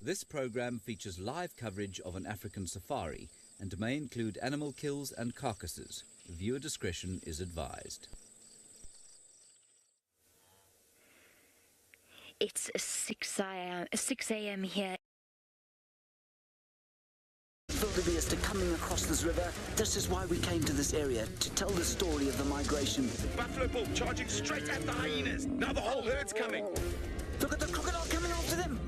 This program features live coverage of an African safari and may include animal kills and carcasses. Viewer discretion is advised. It's 6 a.m. here. Wildebeest are coming across this river. This is why we came to this area, to tell the story of the migration. Buffalo bull charging straight at the hyenas. Now the whole herd's coming. Look at the crocodile coming after them.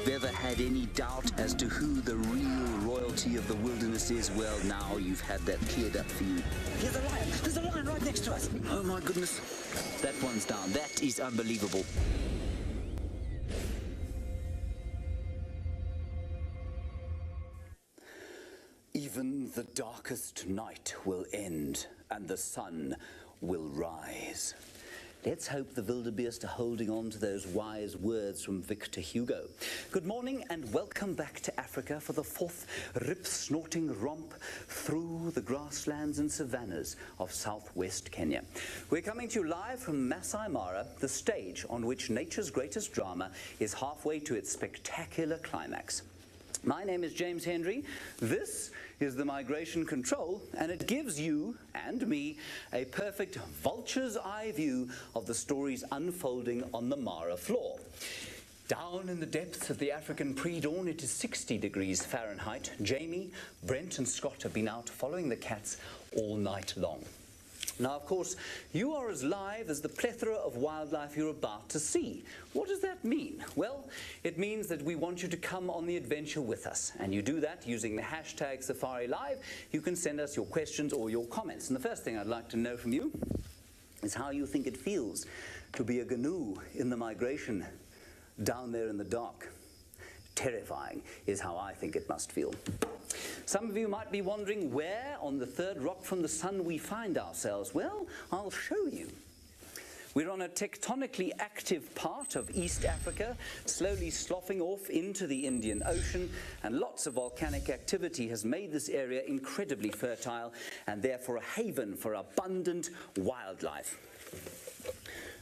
If you ever had any doubt as to who the real royalty of the wilderness is, well, now you've had that cleared up for you. Here's a lion. There's a lion right next to us. Oh, my goodness. That one's down. That is unbelievable. Even the darkest night will end, and the sun will rise. Let's hope the wildebeest are holding on to those wise words from Victor Hugo. Good morning and welcome back to Africa for the fourth rip-snorting romp through the grasslands and savannas of southwest Kenya. We're coming to you live from Masai Mara, the stage on which nature's greatest drama is halfway to its spectacular climax. My name is James Henry. This is the Migration Control, and it gives you and me a perfect vulture's eye view of the stories unfolding on the Mara floor. Down in the depths of the African pre-dawn, it is 60 degrees Fahrenheit. Jamie, Brent and Scott have been out following the cats all night long. Now, of course, you are as live as the plethora of wildlife you're about to see. What does that mean? Well, it means that we want you to come on the adventure with us. And you do that using the hashtag #SafariLive. You can send us your questions or your comments. And the first thing I'd like to know from you is how you think it feels to be a gnu in the migration down there in the dark. Terrifying is how I think it must feel. Some of you might be wondering where on the third rock from the sun we find ourselves. Well, I'll show you. We're on a tectonically active part of East Africa, slowly sloughing off into the Indian Ocean, and lots of volcanic activity has made this area incredibly fertile and therefore a haven for abundant wildlife.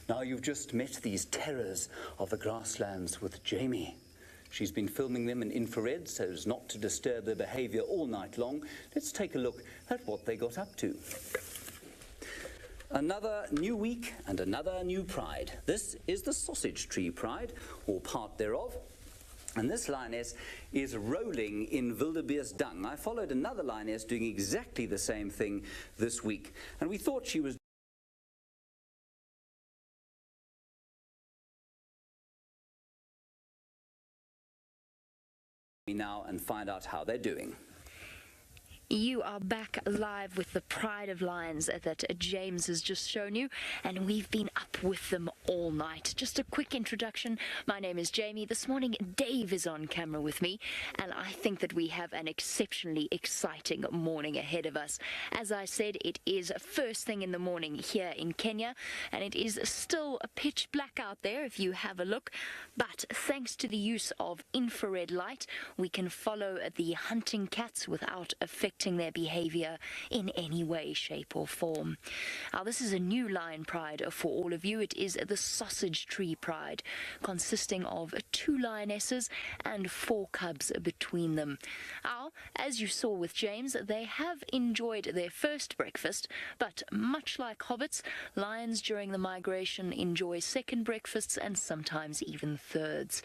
Now, you've just met these terrors of the grasslands with Jamie. She's been filming them in infrared so as not to disturb their behavior all night long. Let's take a look at what they got up to. Another new week and another new pride. This is the sausage tree pride, or part thereof. And this lioness is rolling in wildebeest dung. I followed another lioness doing exactly the same thing this week. And we thought she was now and find out how they're doing. You are back live with the pride of lions that James has just shown you, and we've been up with them all night. Just a quick introduction. My name is Jamie. This morning, Dave is on camera with me, and I think that we have an exceptionally exciting morning ahead of us. As I said, it is first thing in the morning here in Kenya, and it is still pitch black out there if you have a look, but thanks to the use of infrared light, we can follow the hunting cats without affecting their behavior in any way, shape or form. Now, this is a new lion pride for all of you. It is the sausage tree pride, consisting of 2 lionesses and 4 cubs between them. Now, as you saw with James, they have enjoyed their first breakfast, but much like hobbits, lions during the migration enjoy second breakfasts and sometimes even thirds.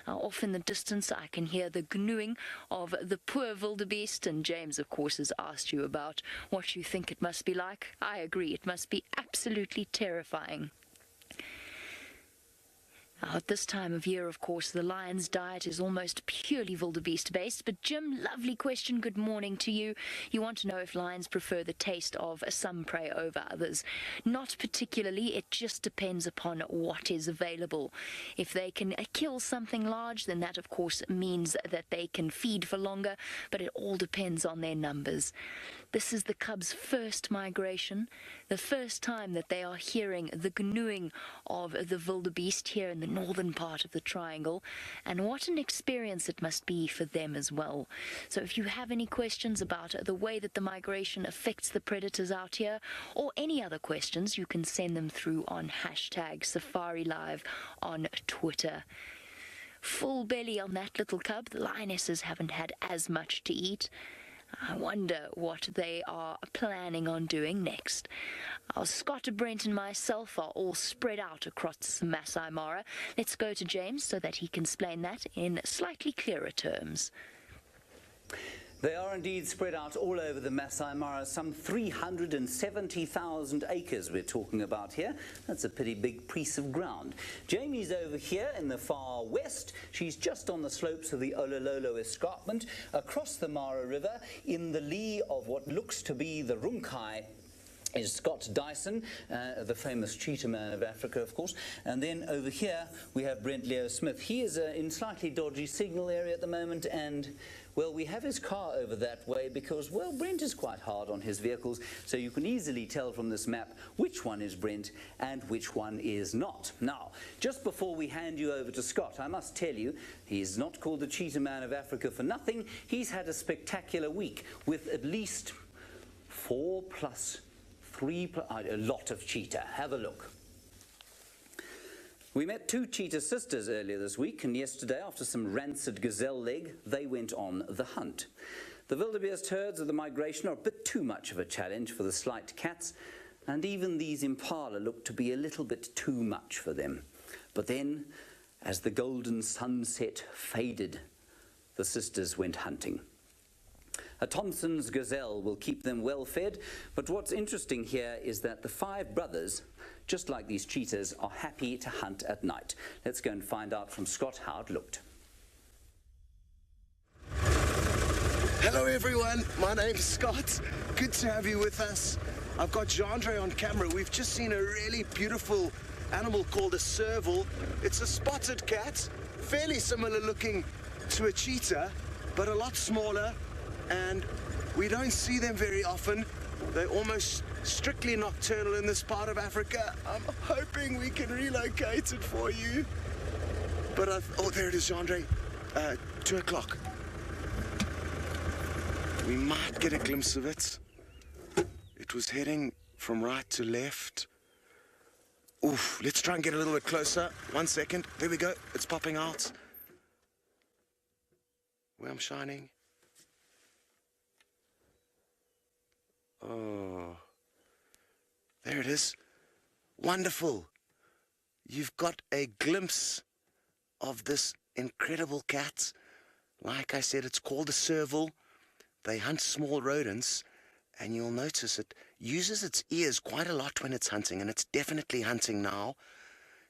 Off in the distance, I can hear the gnawing of the poor wildebeest, and James, of course, has asked you about what you think it must be like. I agree, it must be absolutely terrifying. Now, at this time of year, of course, the lion's diet is almost purely wildebeest-based. But Jim, lovely question. Good morning to you. You want to know if lions prefer the taste of some prey over others. Not particularly. It just depends upon what is available. If they can kill something large, then that, of course, means that they can feed for longer. But it all depends on their numbers. This is the cubs' first migration, the first time that they are hearing the gnawing of the wildebeest here in the northern part of the triangle, and what an experience it must be for them as well. So if you have any questions about the way that the migration affects the predators out here, or any other questions, you can send them through on hashtag #SafariLive on Twitter. full belly on that little cub. The lionesses haven't had as much to eat. I wonder what they are planning on doing next. Scott, Brent and myself are all spread out across Masai Mara. Let's go to James so that he can explain that in slightly clearer terms. They are indeed spread out all over the Masai Mara, some 370,000 acres we're talking about here. That's a pretty big piece of ground. Jamie's over here in the far west. She's just on the slopes of the Olololo escarpment, across the Mara River, in the lee of what looks to be the Runkai is Scott Dyson, the famous cheetah man of Africa, of course. And then over here we have Brent Leo Smith. He is in slightly dodgy signal area at the moment, and well, we have his car over that way because, well, Brent is quite hard on his vehicles, so you can easily tell from this map which one is Brent and which one is not. Now, just before we hand you over to Scott, I must tell you, he's not called the cheetah man of Africa for nothing. He's had a spectacular week with at least 4 plus 3, a lot of cheetah. Have a look. We met 2 cheetah sisters earlier this week, and yesterday, after some rancid gazelle leg, they went on the hunt. The wildebeest herds of the migration are a bit too much of a challenge for the slight cats, and even these impala look to be a little bit too much for them. But then, as the golden sunset faded, the sisters went hunting. A Thompson's gazelle will keep them well fed, but what's interesting here is that the 5 brothers, just like these cheetahs, are happy to hunt at night. Let's go and find out from Scott how it looked. Hello everyone, my name's Scott. Good to have you with us. I've got Jandre on camera. We've just seen a really beautiful animal called a serval. It's a spotted cat, fairly similar looking to a cheetah, but a lot smaller. And we don't see them very often. They're almost strictly nocturnal in this part of Africa. I'm hoping we can relocate it for you. But oh, there it is, Jandre. 2 o'clock. We might get a glimpse of it. It was heading from right to left. Oof, let's try and get a little bit closer. 1 second. There we go. It's popping out. Where I'm shining. Oh, there it is. Wonderful. You've got a glimpse of this incredible cat. Like I said, it's called a serval. They hunt small rodents, and you'll notice it uses its ears quite a lot when it's hunting, and it's definitely hunting now.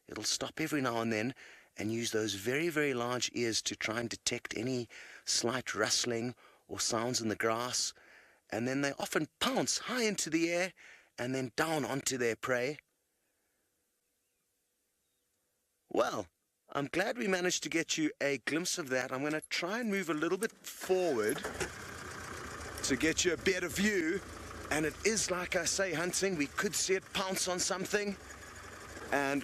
It'll stop every now and then and use those very, very large ears to try and detect any slight rustling or sounds in the grass. And then they often pounce high into the air and then down onto their prey. Well, I'm glad we managed to get you a glimpse of that. I'm going to try and move a little bit forward to get you a better view. And it is, like I say, hunting. We could see it pounce on something. And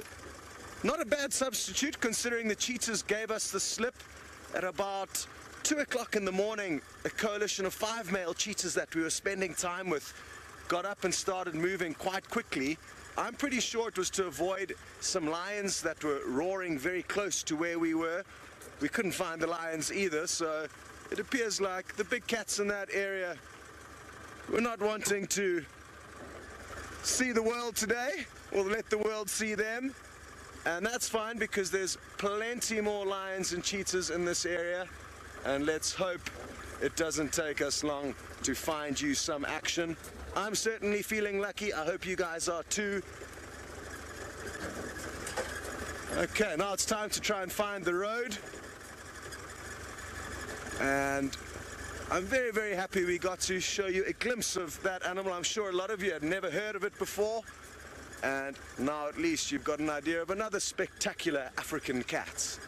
not a bad substitute, considering the cheetahs gave us the slip at about 2 o'clock in the morning. A coalition of 5 male cheetahs that we were spending time with got up and started moving quite quickly. I'm pretty sure it was to avoid some lions that were roaring very close to where we were. We couldn't find the lions either, so it appears like the big cats in that area were not wanting to see the world today, or let the world see them. And that's fine, because there's plenty more lions and cheetahs in this area. And let's hope it doesn't take us long to find you some action. I'm certainly feeling lucky. I hope you guys are too. Okay, now it's time to try and find the road. And I'm very, very happy we got to show you a glimpse of that animal. I'm sure a lot of you had never heard of it before. And now at least you've got an idea of another spectacular African cat.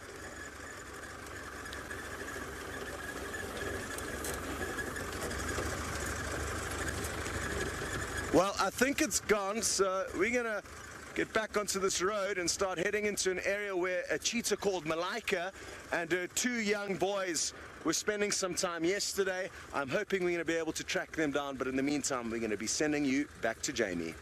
Well, I think it's gone, so we're going to get back onto this road and start heading into an area where a cheetah called Malaika and her 2 young boys were spending some time yesterday. I'm hoping we're going to be able to track them down, but in the meantime, we're going to be sending you back to Jamie.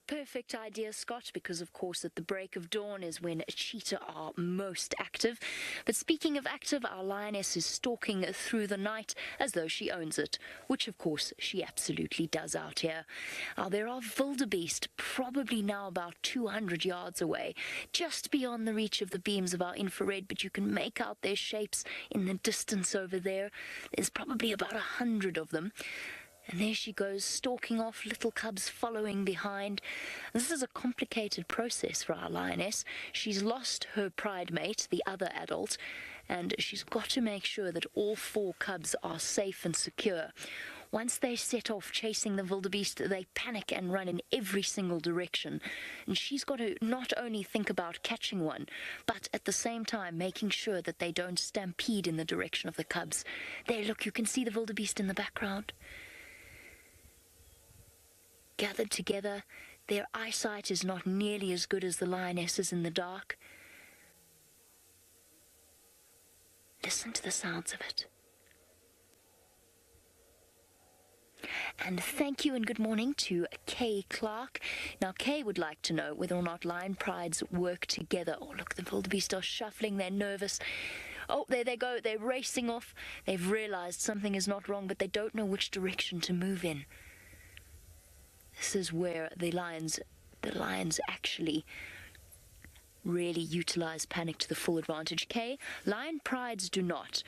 perfect idea, Scott, because of course at the break of dawn is when cheetah are most active. But speaking of active, our lioness is stalking through the night as though she owns it, which of course she absolutely does out here. There are wildebeest probably now about 200 yards away, just beyond the reach of the beams of our infrared, but you can make out their shapes in the distance over there. There's probably about 100 of them. And there she goes, stalking off, little cubs following behind. This is a complicated process for our lioness. She's lost her pride mate, the other adult, and she's got to make sure that all 4 cubs are safe and secure. Once they set off chasing the wildebeest, they panic and run in every single direction. And she's got to not only think about catching one, but at the same time making sure that they don't stampede in the direction of the cubs. There, look, you can see the wildebeest in the background. Gathered together, their eyesight is not nearly as good as the lioness's in the dark. Listen to the sounds of it. And thank you and good morning to Kay Clark. Now, Kay would like to know whether or not lion prides work together. Oh, look, the wildebeest are shuffling, they're nervous. Oh, there they go, they're racing off. They've realized something is not wrong, but they don't know which direction to move in. This is where the lions actually really utilize panic to the full advantage. Kay, lion prides do not.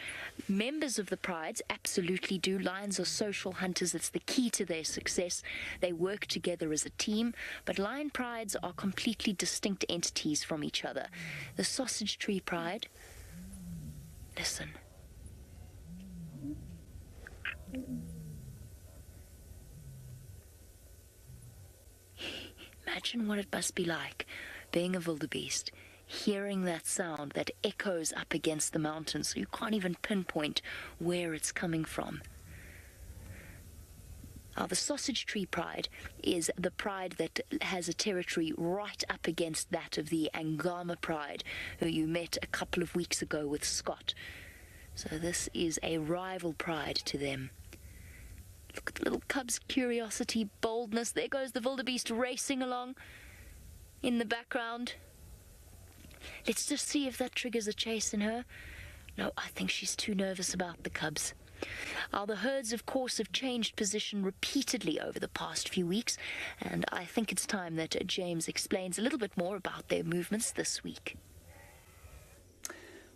Members of the prides absolutely do. Lions are social hunters. It's the key to their success. They work together as a team, but lion prides are completely distinct entities from each other. The sausage tree pride, listen. Imagine what it must be like being a wildebeest, hearing that sound that echoes up against the mountains, so you can't even pinpoint where it's coming from. The sausage tree pride is the pride that has a territory right up against that of the Angama pride, who you met a couple of weeks ago with Scott. So this is a rival pride to them. Look at the little cub's curiosity, boldness. There goes the wildebeest racing along in the background. Let's just see if that triggers a chase in her. No, I think she's too nervous about the cubs. The herds, of course, have changed position repeatedly over the past few weeks, and I think it's time that James explains a little bit more about their movements this week.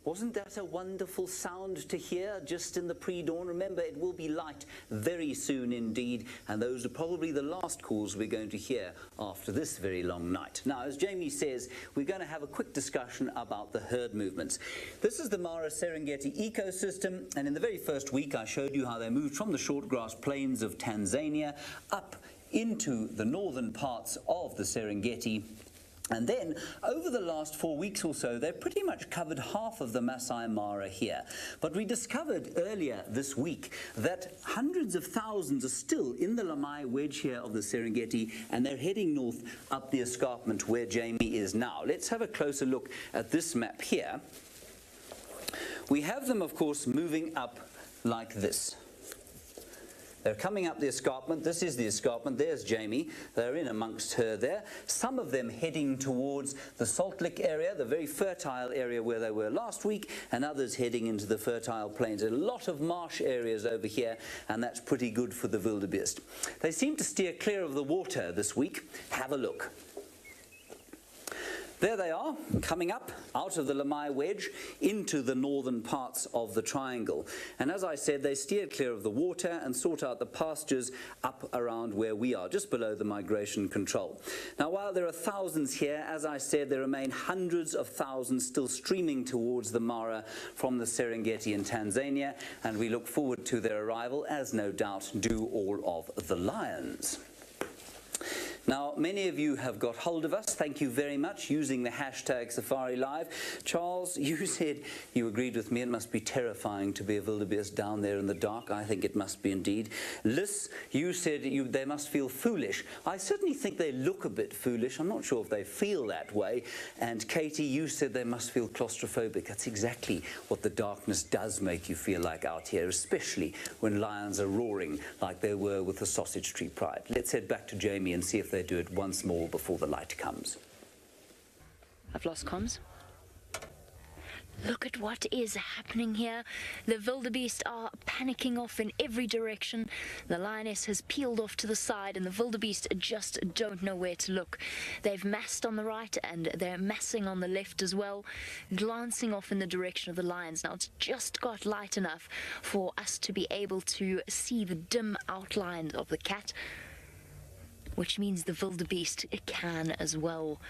Wasn't that a wonderful sound to hear just in the pre-dawn? Remember, it will be light very soon indeed, and those are probably the last calls we're going to hear after this very long night. Now, as Jamie says, we're going to have a quick discussion about the herd movements. This is the Mara Serengeti ecosystem, and in the very first week I showed you how they moved from the short grass plains of Tanzania up into the northern parts of the Serengeti. And then, over the last 4 weeks or so, they've pretty much covered half of the Masai Mara here. But we discovered earlier this week that hundreds of thousands are still in the Lamai wedge here of the Serengeti, and they're heading north up the escarpment where Jamie is now. Let's have a closer look at this map here. We have them, of course, moving up like this. They're coming up the escarpment. This is the escarpment. There's Jamie. They're in amongst her there. Some of them heading towards the Salt Lick area, the very fertile area where they were last week, and others heading into the fertile plains. A lot of marsh areas over here, and that's pretty good for the wildebeest. They seem to steer clear of the water this week. Have a look. There they are, coming up out of the Lamai wedge into the northern parts of the triangle. And as I said, they steered clear of the water and sought out the pastures up around where we are, just below the migration control. Now, while there are thousands here, as I said, there remain hundreds of thousands still streaming towards the Mara from the Serengeti in Tanzania, and we look forward to their arrival, as no doubt do all of the lions. Now, many of you have got hold of us, thank you very much, using the hashtag Safari Live. Charles, you said you agreed with me it must be terrifying to be a wildebeest down there in the dark. I think it must be indeed. Liz, you said they must feel foolish. I certainly think they look a bit foolish. I'm not sure if they feel that way. And Katie, you said they must feel claustrophobic. That's exactly what the darkness does make you feel like out here, especially when lions are roaring like they were with the sausage tree pride. Let's head back to Jamie and see if they do it once more before the light comes. I've lost comms. Look at what is happening here. The wildebeest are panicking off in every direction. The lioness has peeled off to the side and the wildebeest just don't know where to look. They've massed on the right and they're massing on the left as well, glancing off in the direction of the lions. Now it's just got light enough for us to be able to see the dim outline of the cat, which means the wildebeest can as well.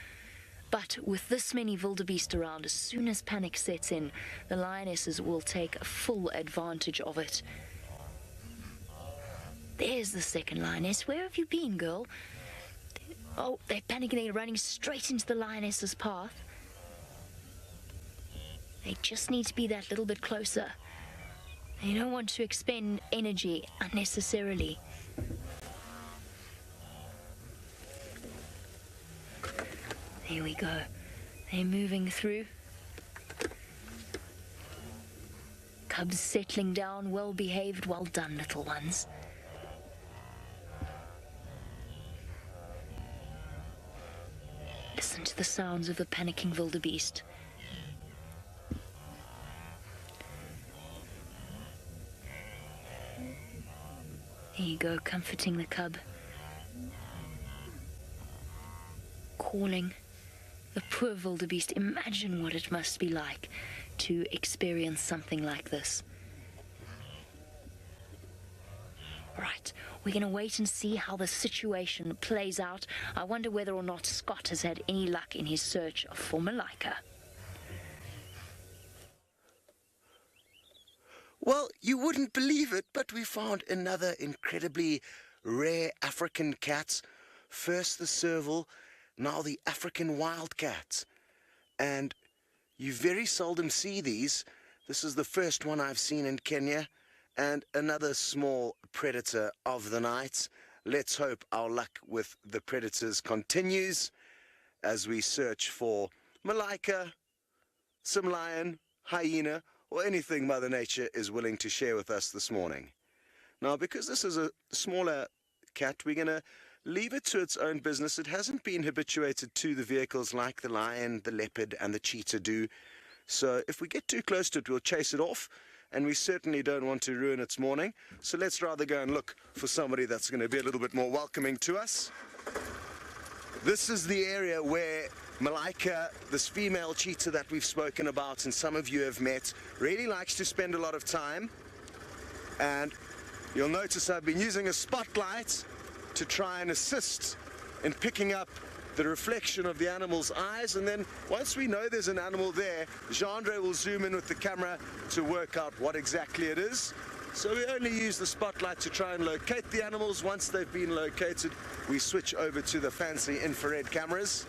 But with this many wildebeest around, as soon as panic sets in, the lionesses will take full advantage of it. There's the second lioness. Where have you been, girl? Oh, they're panicking. They're running straight into the lioness's path. They just need to be that little bit closer. They don't want to expend energy unnecessarily. There we go. They're moving through. Cubs settling down, well behaved. Well done, little ones. Listen to the sounds of the panicking wildebeest. There you go, comforting the cub. Calling. The poor wildebeest, imagine what it must be like to experience something like this. Right, we're going to wait and see how the situation plays out. I wonder whether or not Scott has had any luck in his search for Malika. Well, you wouldn't believe it, but we found another incredibly rare African cat. First the serval, now the African wildcat. And you very seldom see these. This is the first one I've seen in Kenya, and another small predator of the night. Let's hope our luck with the predators continues as we search for Malika, some lion, hyena, or anything Mother Nature is willing to share with us this morning. Now, because this is a smaller cat, we're going to leave it to its own business. It hasn't been habituated to the vehicles like the lion, the leopard, and the cheetah do. So if we get too close to it, we'll chase it off, and we certainly don't want to ruin its morning. So let's rather go and look for somebody that's going to be a little bit more welcoming to us. This is the area where Malika, this female cheetah that we've spoken about and some of you have met, really likes to spend a lot of time. And you'll notice I've been using a spotlight to try and assist in picking up the reflection of the animal's eyes, and then once we know there's an animal there, Jeandre will zoom in with the camera to work out what exactly it is. So we only use the spotlight to try and locate the animals. Once they've been located, we switch over to the fancy infrared cameras.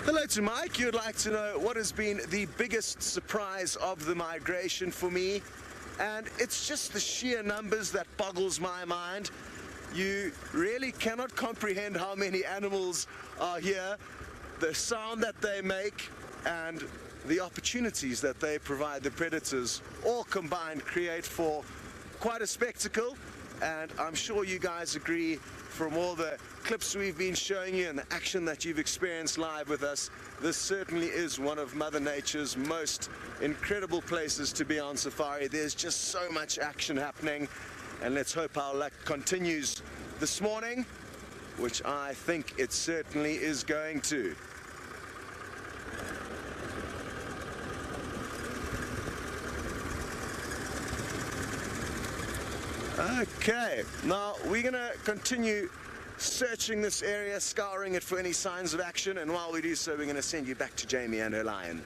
Hello to Mike. You'd like to know what has been the biggest surprise of the migration for me, and it's just the sheer numbers that boggles my mind. You really cannot comprehend how many animals are here, the sound that they make, and the opportunities that they provide the predators, all combined create for quite a spectacle. And I'm sure you guys agree, from all the clips we've been showing you and the action that you've experienced live with us, this certainly is one of Mother Nature's most incredible places to be on safari. There's just so much action happening, and let's hope our luck continues this morning, which I think it certainly is going to. Okay, now we're going to continue searching this area, scouring it for any signs of action, and while we do so, we're going to send you back to Jamie and her lion.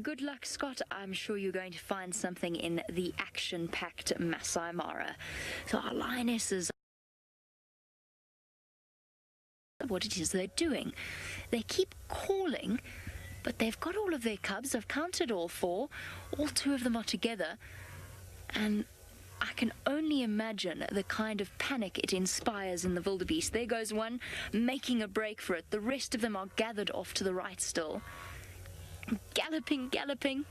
Good luck, Scott. I'm sure you're going to find something in the action-packed Masai Mara. So our lionesses, what it is they're doing. They keep calling, but they've got all of their cubs. I've counted all 4. All 2 of them are together. And I can only imagine the kind of panic it inspires in the wildebeest. There goes one, making a break for it. The rest of them are gathered off to the right still. Galloping, galloping.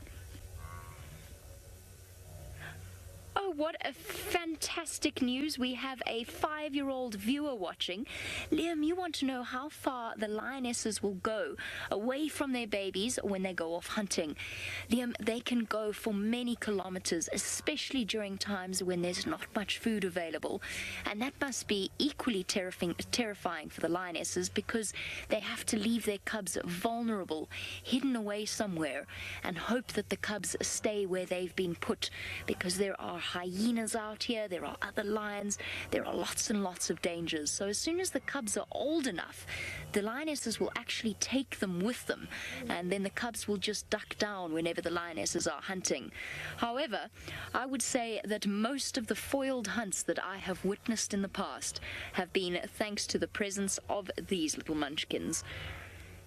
Oh, what a fantastic news. We have a 5-year-old viewer watching. Liam, you want to know how far the lionesses will go away from their babies when they go off hunting. Liam, they can go for many kilometers, especially during times when there's not much food available. And that must be equally terrifying for the lionesses, because they have to leave their cubs vulnerable, hidden away somewhere, and hope that the cubs stay where they've been put, because there are hyenas out here, there are other lions, there are lots and lots of dangers. So as soon as the cubs are old enough, the lionesses will actually take them with them, and then the cubs will just duck down whenever the lionesses are hunting. However, I would say that most of the foiled hunts that I have witnessed in the past have been thanks to the presence of these little munchkins.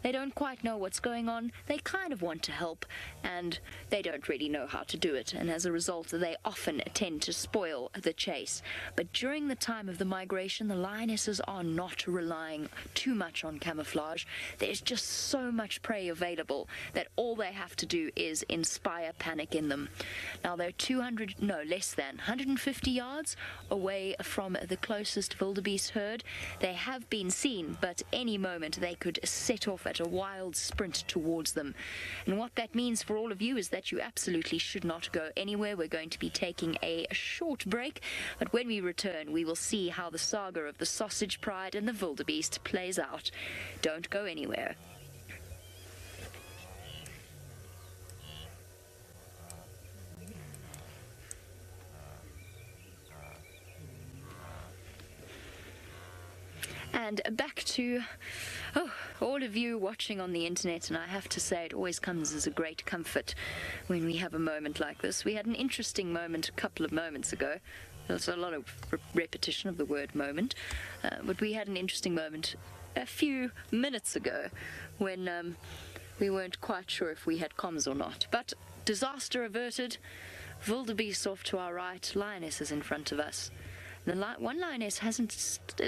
They don't quite know what's going on, they kind of want to help, and they don't really know how to do it, and as a result they often tend to spoil the chase. But during the time of the migration, the lionesses are not relying too much on camouflage. There's just so much prey available that all they have to do is inspire panic in them. Now they're 150 yards away from the closest wildebeest herd. They have been seen, but any moment they could set off at a wild sprint towards them. And what that means for all of you is that you absolutely should not go anywhere. We're going to be taking a short break, but when we return we will see how the saga of the sausage pride and the wildebeest plays out. Don't go anywhere. And back to all of you watching on the internet, and I have to say it always comes as a great comfort when we have a moment like this. We had an interesting moment a couple of moments ago. There's a lot of repetition of the word moment, but we had an interesting moment a few minutes ago when we weren't quite sure if we had comms or not. But disaster averted, wildebeest off to our right, lionesses in front of us. The one lioness has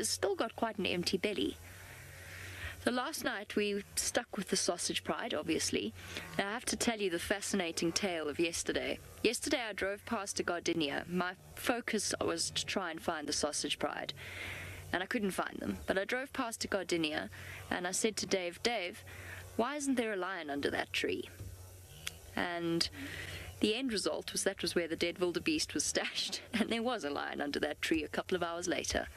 still got quite an empty belly. So last night we stuck with the sausage pride, obviously. Now I have to tell you the fascinating tale of yesterday. Yesterday I drove past a gardenia. My focus was to try and find the sausage pride, and I couldn't find them. But I drove past a gardenia and I said to Dave, "Dave, why isn't there a lion under that tree?" And the end result was that was where the dead wildebeest was stashed, and there was a lion under that tree a couple of hours later.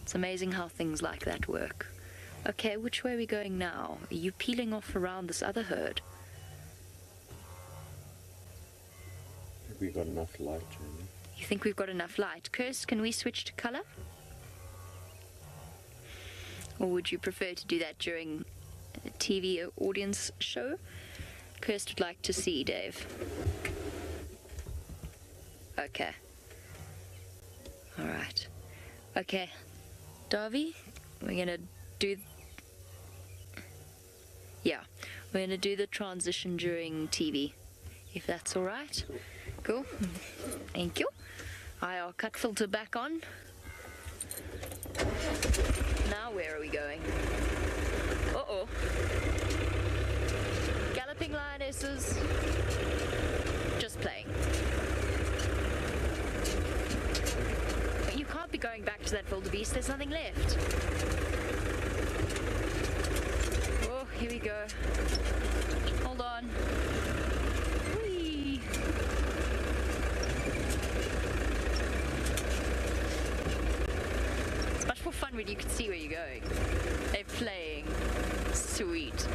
It's amazing how things like that work. Okay, which way are we going now? Are you peeling off around this other herd? We got enough light, Jamie. You think we've got enough light? Kirst, can we switch to colour? Or would you prefer to do that during a TV audience show? Kirst would like to see Dave. Okay. Alright. Okay. Davy, we're gonna do... Yeah, we're gonna do the transition during TV, if that's alright. Cool. Thank you. IR cut filter back on. Now where are we going? Uh-oh. Galloping lionesses. Just playing. But you can't be going back to that wildebeest, there's nothing left. Oh, here we go. Hold on. Whee! It's much more fun when you can see where you're going. They're playing. Sweet.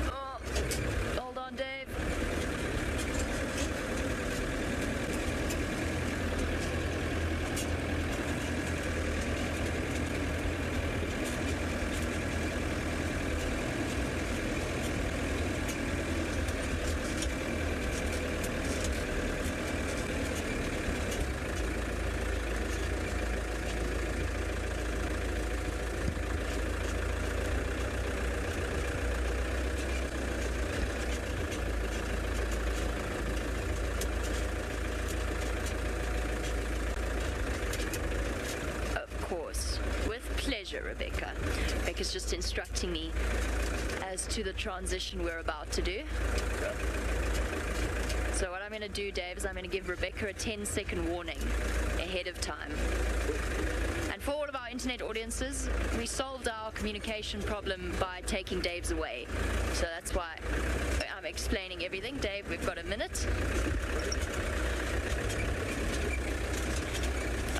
Oh, hold on, Dave. Rebecca. Rebecca's just instructing me as to the transition we're about to do. So what I'm going to do, Dave, is I'm going to give Rebecca a 10-second warning ahead of time. And for all of our internet audiences, we solved our communication problem by taking Dave's away. So that's why I'm explaining everything. Dave, we've got a minute.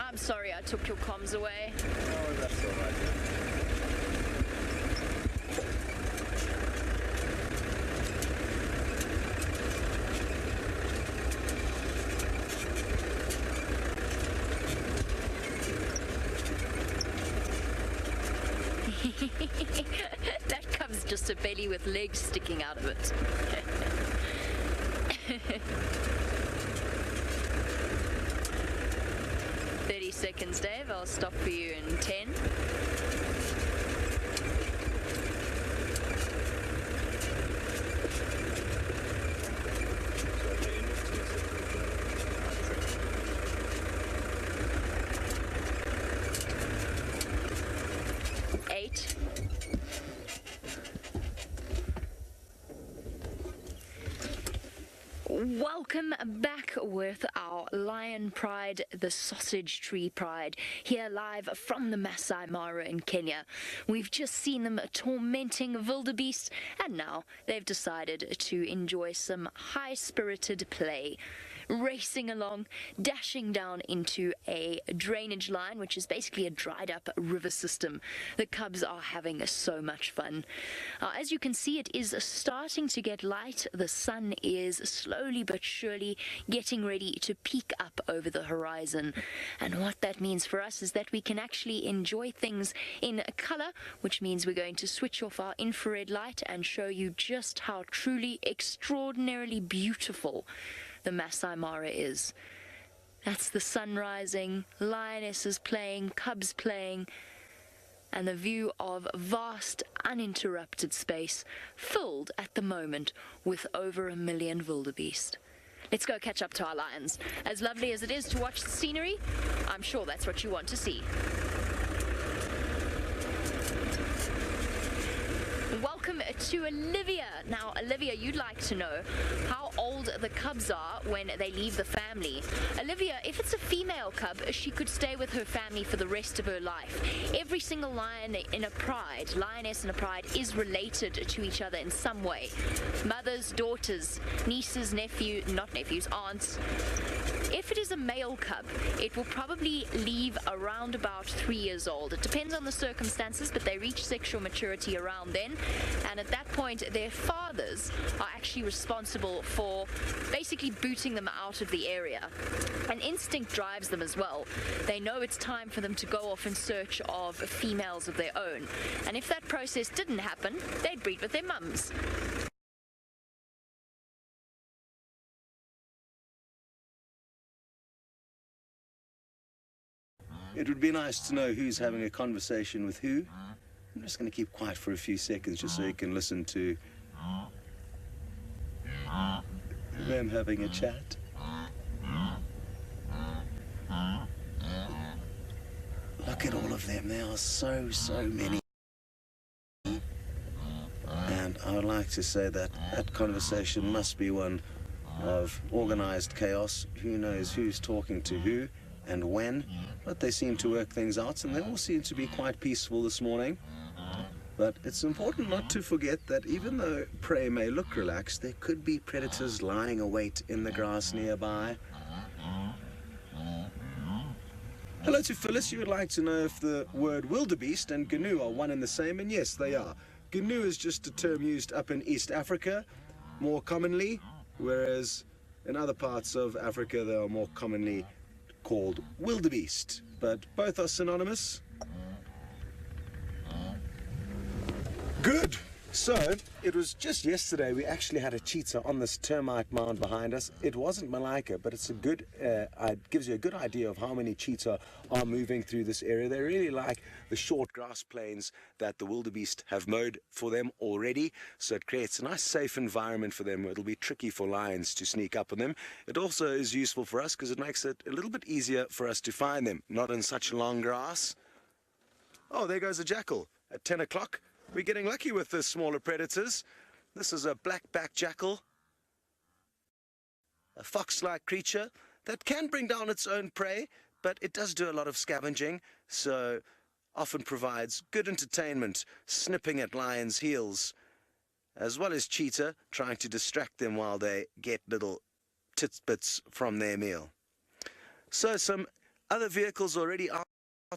I'm sorry I took your comms away. Oh, that's all right. 'That cub's just a belly with legs sticking out of it. 30 seconds, Dave. I'll stop for you in 10. Welcome back with our Lion Pride, the Sausage Tree Pride, here live from the Masai Mara in Kenya. We've just seen them tormenting wildebeest, and now they've decided to enjoy some high-spirited play. Racing along, dashing down into a drainage line, which is basically a dried up river system. The cubs are having so much fun. As you can see, it is starting to get light. The sun is slowly but surely getting ready to peek up over the horizon. And what that means for us is that we can actually enjoy things in color, which means we're going to switch off our infrared light and show you just how truly extraordinarily beautiful the Masai Mara is. That's the sun rising, lionesses playing, cubs playing, and the view of vast, uninterrupted space filled at the moment with over 1 million wildebeest. Let's go catch up to our lions. As lovely as it is to watch the scenery, I'm sure that's what you want to see. Welcome to Olivia. Now, Olivia, you'd like to know how old the cubs are when they leave the family. Olivia, if it's a female cub, she could stay with her family for the rest of her life. Every single lion in a pride, lioness in a pride, is related to each other in some way. Mothers, daughters, nieces, nephews, not nephews, aunts. If it is a male cub, it will probably leave around about 3 years old. It depends on the circumstances, but they reach sexual maturity around then. And at that point, their fathers are actually responsible for basically booting them out of the area. An instinct drives them as well. They know it's time for them to go off in search of females of their own. And if that process didn't happen, they'd breed with their mums. It would be nice to know who's having a conversation with who. I'm just going to keep quiet for a few seconds just so you can listen to them having a chat. Look at all of them. There are so many. And I would like to say that that conversation must be one of organized chaos. Who knows who's talking to who and when, but they seem to work things out, and they all seem to be quite peaceful this morning. But it's important not to forget that even though prey may look relaxed, there could be predators lying await in the grass nearby. Hello to Phyllis. You would like to know if the word wildebeest and gnu are one and the same, and yes, they are. Gnu is just a term used up in East Africa more commonly, whereas in other parts of Africa they are more commonly called wildebeest, but both are synonymous. Good. So, it was just yesterday we actually had a cheetah on this termite mound behind us. It wasn't Malika, but it's a good, it gives you a good idea of how many cheetah are moving through this area. They really like the short grass plains that the wildebeest have mowed for them already, so it creates a nice safe environment for them. It'll be tricky for lions to sneak up on them. It also is useful for us because it makes it a little bit easier for us to find them, not in such long grass. Oh, there goes a jackal at 10 o'clock. We're getting lucky with the smaller predators. This is a black-backed jackal. a fox-like creature that can bring down its own prey, but it does do a lot of scavenging, so often provides good entertainment, snipping at lions' heels, as well as cheetah, trying to distract them while they get little tidbits from their meal. So some other vehicles already out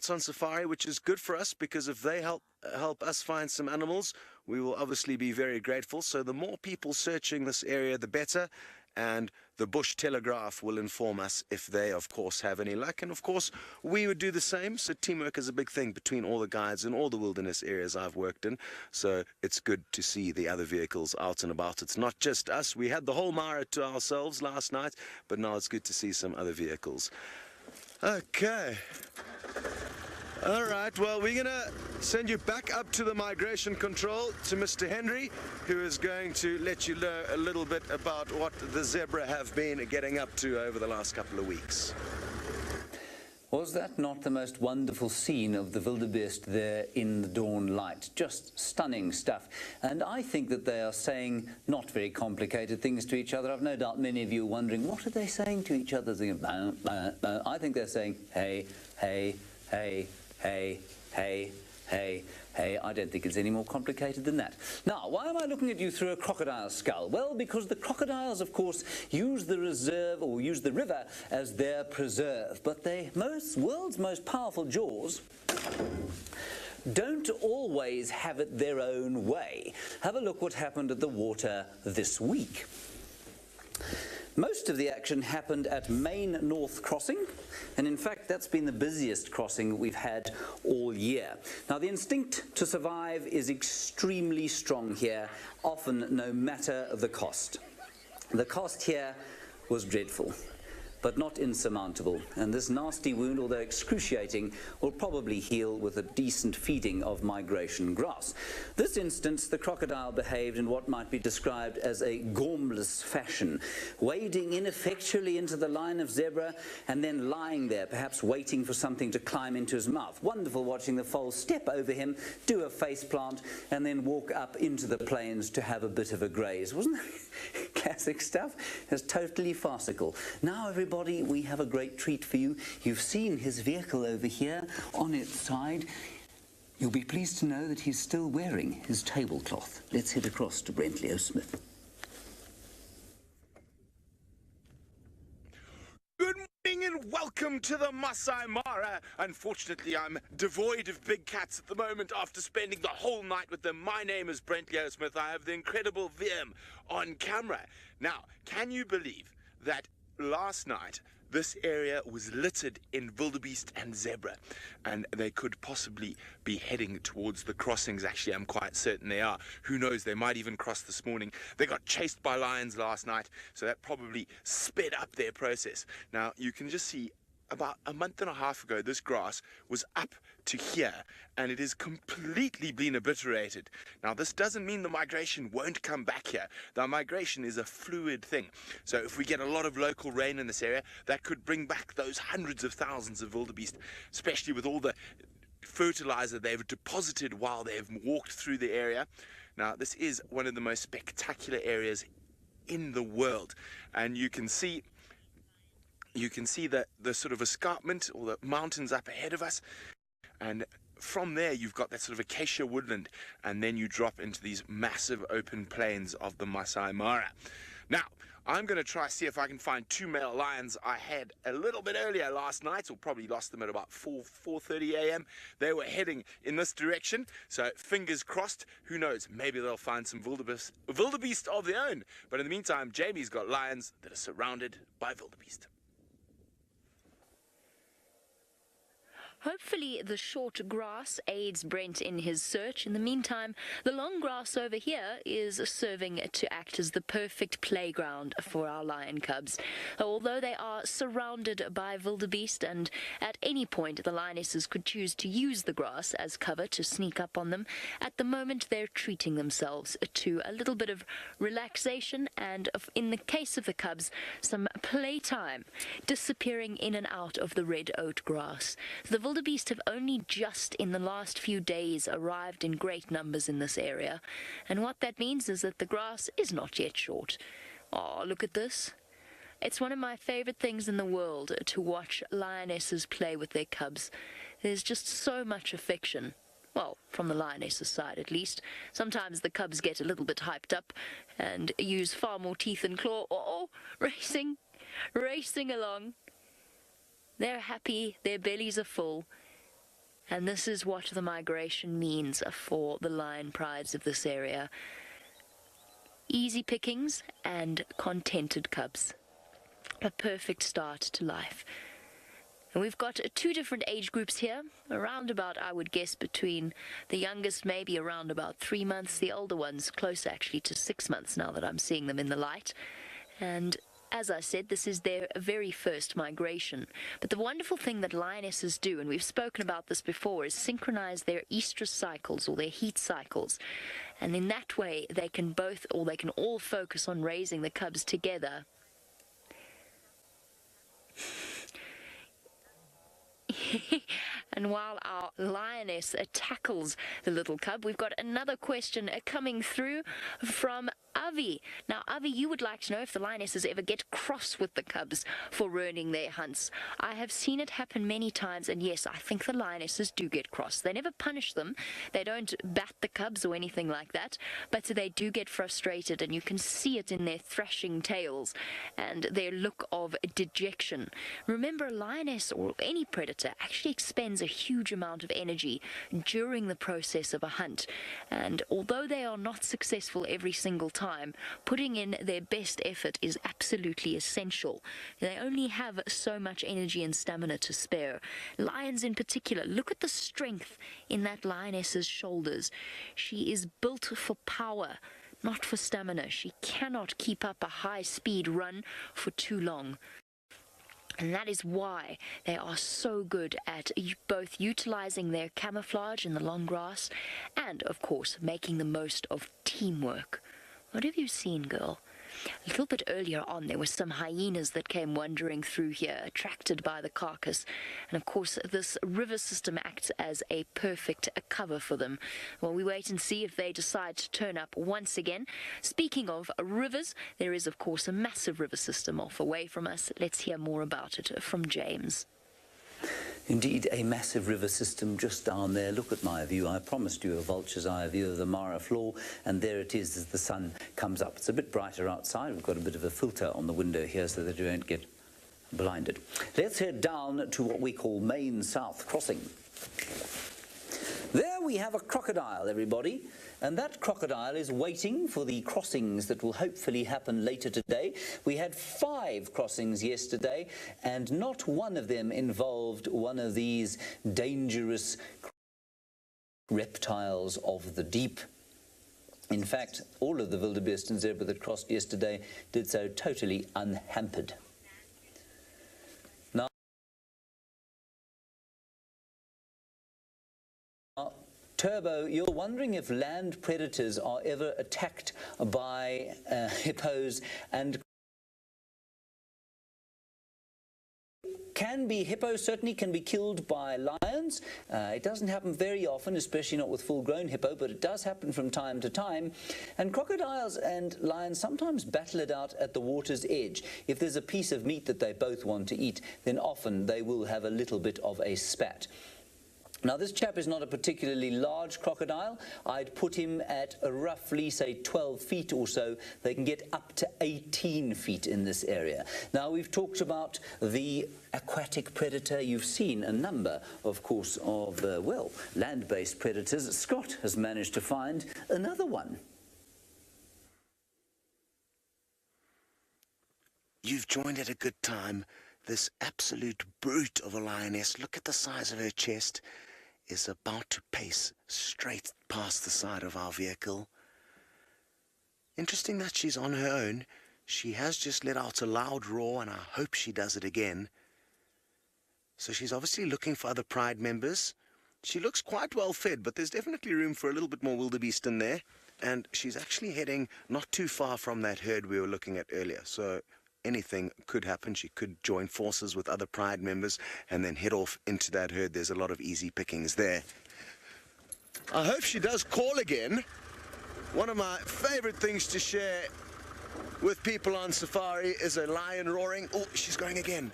on safari, which is good for us, because if they help us find some animals, we will obviously be very grateful. So the more people searching this area, the better, and the Bush Telegraph will inform us if they, of course, have any luck. And, of course, we would do the same. So teamwork is a big thing between all the guides in all the wilderness areas I've worked in. So it's good to see the other vehicles out and about. It's not just us. We had the whole Mara to ourselves last night, but now it's good to see some other vehicles. Okay. All right, well, we're going to send you back up to the migration control to Mr. Henry, who is going to let you know a little bit about what the zebra have been getting up to over the last couple of weeks. Was that not the most wonderful scene of the wildebeest there in the dawn light? Just stunning stuff. And I think that they are saying not very complicated things to each other. I've no doubt many of you are wondering, what are they saying to each other? I think they're saying, hey, hey, hey, hey, hey, hey, hey. I don't think it's any more complicated than that. Now, why am I looking at you through a crocodile skull? Well, because the crocodiles, of course, use the reserve or use the river as their preserve. But the world's most powerful jaws don't always have it their own way. Have a look what happened at the water this week. Most of the action happened at Main North Crossing, and in fact that's been the busiest crossing we've had all year. Now the instinct to survive is extremely strong here, often no matter the cost. The cost here was dreadful, but not insurmountable, and this nasty wound, although excruciating, will probably heal with a decent feeding of migration grass. This instance, the crocodile behaved in what might be described as a gormless fashion, wading ineffectually into the line of zebra and then lying there, perhaps waiting for something to climb into his mouth. Wonderful watching the foal step over him, do a face plant, and then walk up into the plains to have a bit of a graze. Wasn't that classic stuff? It's totally farcical. Now, everybody, we have a great treat for you. You've seen his vehicle over here on its side. You'll be pleased to know that he's still wearing his tablecloth. Let's head across to Brent Smith. Good morning and welcome to the Masai Mara. Unfortunately, I'm devoid of big cats at the moment after spending the whole night with them. My name is Brent Smith. I have the incredible VM on camera. Now, can you believe that last night this area was littered in wildebeest and zebra, and they could possibly be heading towards the crossings? Actually, I'm quite certain they are. Who knows, they might even cross this morning. They got chased by lions last night, so that probably sped up their process. Now, you can just see about a month and a half ago, this grass was up to here, and it has completely been obliterated. Now, this doesn't mean the migration won't come back here. The migration is a fluid thing. So if we get a lot of local rain in this area, that could bring back those hundreds of thousands of wildebeest, especially with all the fertilizer they've deposited while they've walked through the area. Now, this is one of the most spectacular areas in the world, and you can see the sort of escarpment or the mountains up ahead of us, and from there you've got that sort of acacia woodland, and then you drop into these massive open plains of the Masai Mara. Now, I'm going to try see if I can find two male lions I had a little bit earlier last night, or probably lost them at about 4:30 a.m. They were heading in this direction, so fingers crossed. Who knows, maybe they'll find some wildebeest of their own. But in the meantime, Jamie's got lions that are surrounded by wildebeest. Hopefully the short grass aids Brent in his search. In the meantime, the long grass over here is serving to act as the perfect playground for our lion cubs. Although they are surrounded by wildebeest, and at any point the lionesses could choose to use the grass as cover to sneak up on them, at the moment they're treating themselves to a little bit of relaxation and, in the case of the cubs, some playtime, disappearing in and out of the red oat grass. The wildebeest have only just in the last few days arrived in great numbers in this area, and what that means is that the grass is not yet short. Oh, look at this. It's one of my favorite things in the world to watch lionesses play with their cubs. There's just so much affection. Well, from the lioness's side at least. Sometimes the cubs get a little bit hyped up and use far more teeth and claw. Oh, racing along. They're happy, their bellies are full. And this is what the migration means for the lion prides of this area. Easy pickings and contented cubs. A perfect start to life. And we've got two different age groups here, around about, I would guess, between the youngest maybe around about 3 months, the older ones close actually to 6 months now that I'm seeing them in the light. And as I said, this is their very first migration. But the wonderful thing that lionesses do, and we've spoken about this before, is synchronize their estrus cycles or their heat cycles. And in that way, they can all focus on raising the cubs together. And while our lioness tackles the little cub, we've got another question coming through from Avi. Now, Avi, you would like to know if the lionesses ever get cross with the cubs for ruining their hunts. I have seen it happen many times, and yes, I think the lionesses do get cross. They never punish them. They don't bat the cubs or anything like that, but they do get frustrated, and you can see it in their thrashing tails and their look of dejection. Remember, a lioness or any predator actually expends a huge amount of energy during the process of a hunt, and although they are not successful every single time, putting in their best effort is absolutely essential. They only have so much energy and stamina to spare. Lions in particular, look at the strength in that lioness's shoulders. She is built for power, not for stamina. She cannot keep up a high-speed run for too long. And that is why they are so good at both utilizing their camouflage in the long grass and, of course, making the most of teamwork. What have you seen, girl? A little bit earlier on, there were some hyenas that came wandering through here, attracted by the carcass. And of course, this river system acts as a perfect cover for them. Well, we wait and see if they decide to turn up once again. Speaking of rivers, there is, of course, a massive river system off away from us. Let's hear more about it from James. Indeed, a massive river system just down there. Look at my view. I promised you a vulture's eye view of the Mara floor, and there it is as the sun comes up. It's a bit brighter outside. We've got a bit of a filter on the window here so that you won't get blinded. Let's head down to what we call Main South Crossing. There we have a crocodile, everybody, and that crocodile is waiting for the crossings that will hopefully happen later today. We had 5 crossings yesterday, and not one of them involved one of these dangerous reptiles of the deep. In fact, all of the wildebeest and zebra that crossed yesterday did so totally unhampered. Turbo, you're wondering if land predators are ever attacked by hippos and hippos certainly can be killed by lions. It doesn't happen very often, especially not with full-grown hippo, but it does happen from time to time. And crocodiles and lions sometimes battle it out at the water's edge. If there's a piece of meat that they both want to eat, then often they will have a little bit of a spat. Now, this chap is not a particularly large crocodile. I'd put him at roughly, say, 12 feet or so. They can get up to 18 feet in this area. Now, we've talked about the aquatic predator. You've seen a number, of course, of, land-based predators. Scott has managed to find another one. You've joined at a good time. This absolute brute of a lioness, look at the size of her chest, is about to pace straight past the side of our vehicle. Interesting that she's on her own. She has just let out a loud roar, and I hope she does it again. So she's obviously looking for other pride members. She looks quite well fed, but there's definitely room for a little bit more wildebeest in there. And she's actually heading not too far from that herd we were looking at earlier. So anything could happen. She could join forces with other pride members and then head off into that herd. There's a lot of easy pickings there. I hope she does call again. One of my favorite things to share with people on safari is a lion roaring. Oh, she's going again.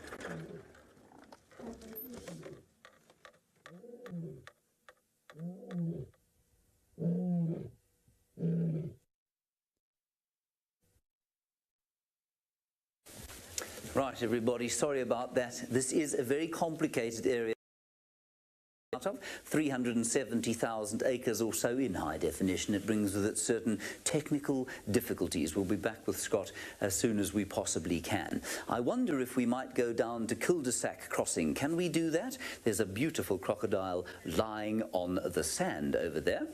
Right, everybody, sorry about that. This is a very complicated area. 370,000 acres or so in high definition. It brings with it certain technical difficulties. We'll be back with Scott as soon as we possibly can. I wonder if we might go down to Cul-de-sac Crossing. Can we do that? There's a beautiful crocodile lying on the sand over there.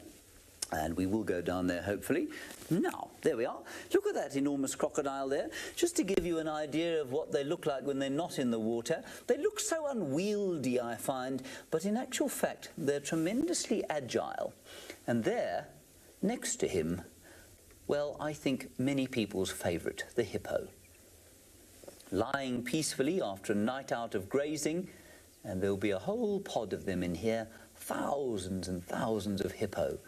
And we will go down there, hopefully. Now, there we are. Look at that enormous crocodile there. Just to give you an idea of what they look like when they're not in the water. They look so unwieldy, I find, but in actual fact, they're tremendously agile. And there, next to him, well, I think many people's favourite, the hippo. Lying peacefully after a night out of grazing, and there'll be a whole pod of them in here, thousands and thousands of hippo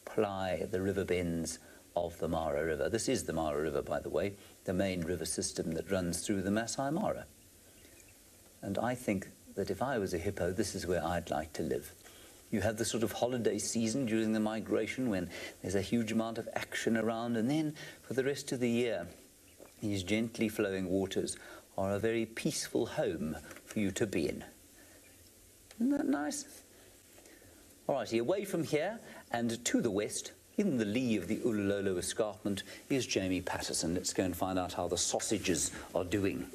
ply the river bends of the Mara River. This is the Mara River, by the way, the main river system that runs through the Masai Mara. And I think that if I was a hippo, this is where I'd like to live. You have the sort of holiday season during the migration when there's a huge amount of action around, and then for the rest of the year, these gently flowing waters are a very peaceful home for you to be in. Isn't that nice? All righty, away from here and to the west, in the lee of the Ululolo Escarpment, is Jamie Patterson. Let's go and find out how the sausages are doing.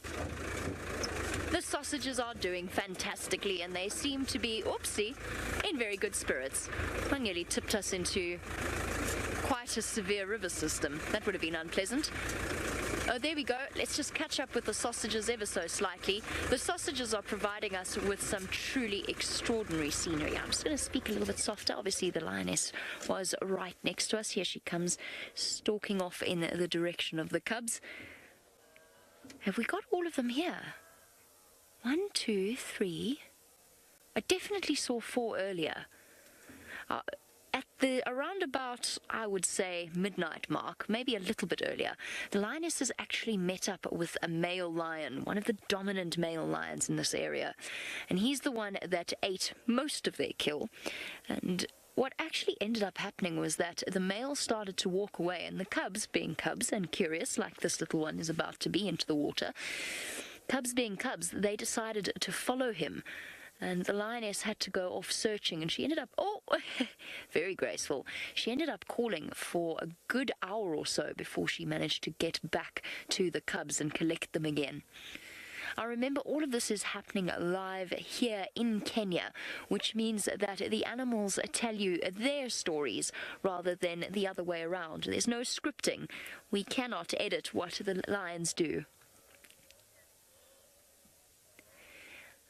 The sausages are doing fantastically, and they seem to be, oopsie, in very good spirits. I nearly tipped us into quite a severe river system. That would have been unpleasant. Oh, there we go. Let's just catch up with the sausages ever so slightly. The sausages are providing us with some truly extraordinary scenery. I'm just going to speak a little bit softer. Obviously, the lioness was right next to us. Here she comes, stalking off in the direction of the cubs. Have we got all of them here? 1, 2, 3. I definitely saw 4 earlier. At the around about, I would say, midnight mark, maybe a little bit earlier, the lioness has actually met up with a male lion, one of the dominant male lions in this area. And he's the one that ate most of their kill. And what actually ended up happening was that the male started to walk away, and the cubs, being cubs and curious, like this little one is about to be into the water, cubs being cubs, they decided to follow him. And the lioness had to go off searching, and she ended up, oh, very graceful. She ended up calling for a good hour or so before she managed to get back to the cubs and collect them again. I remember all of this is happening live here in Kenya, which means that the animals tell you their stories rather than the other way around. There's no scripting. We cannot edit what the lions do.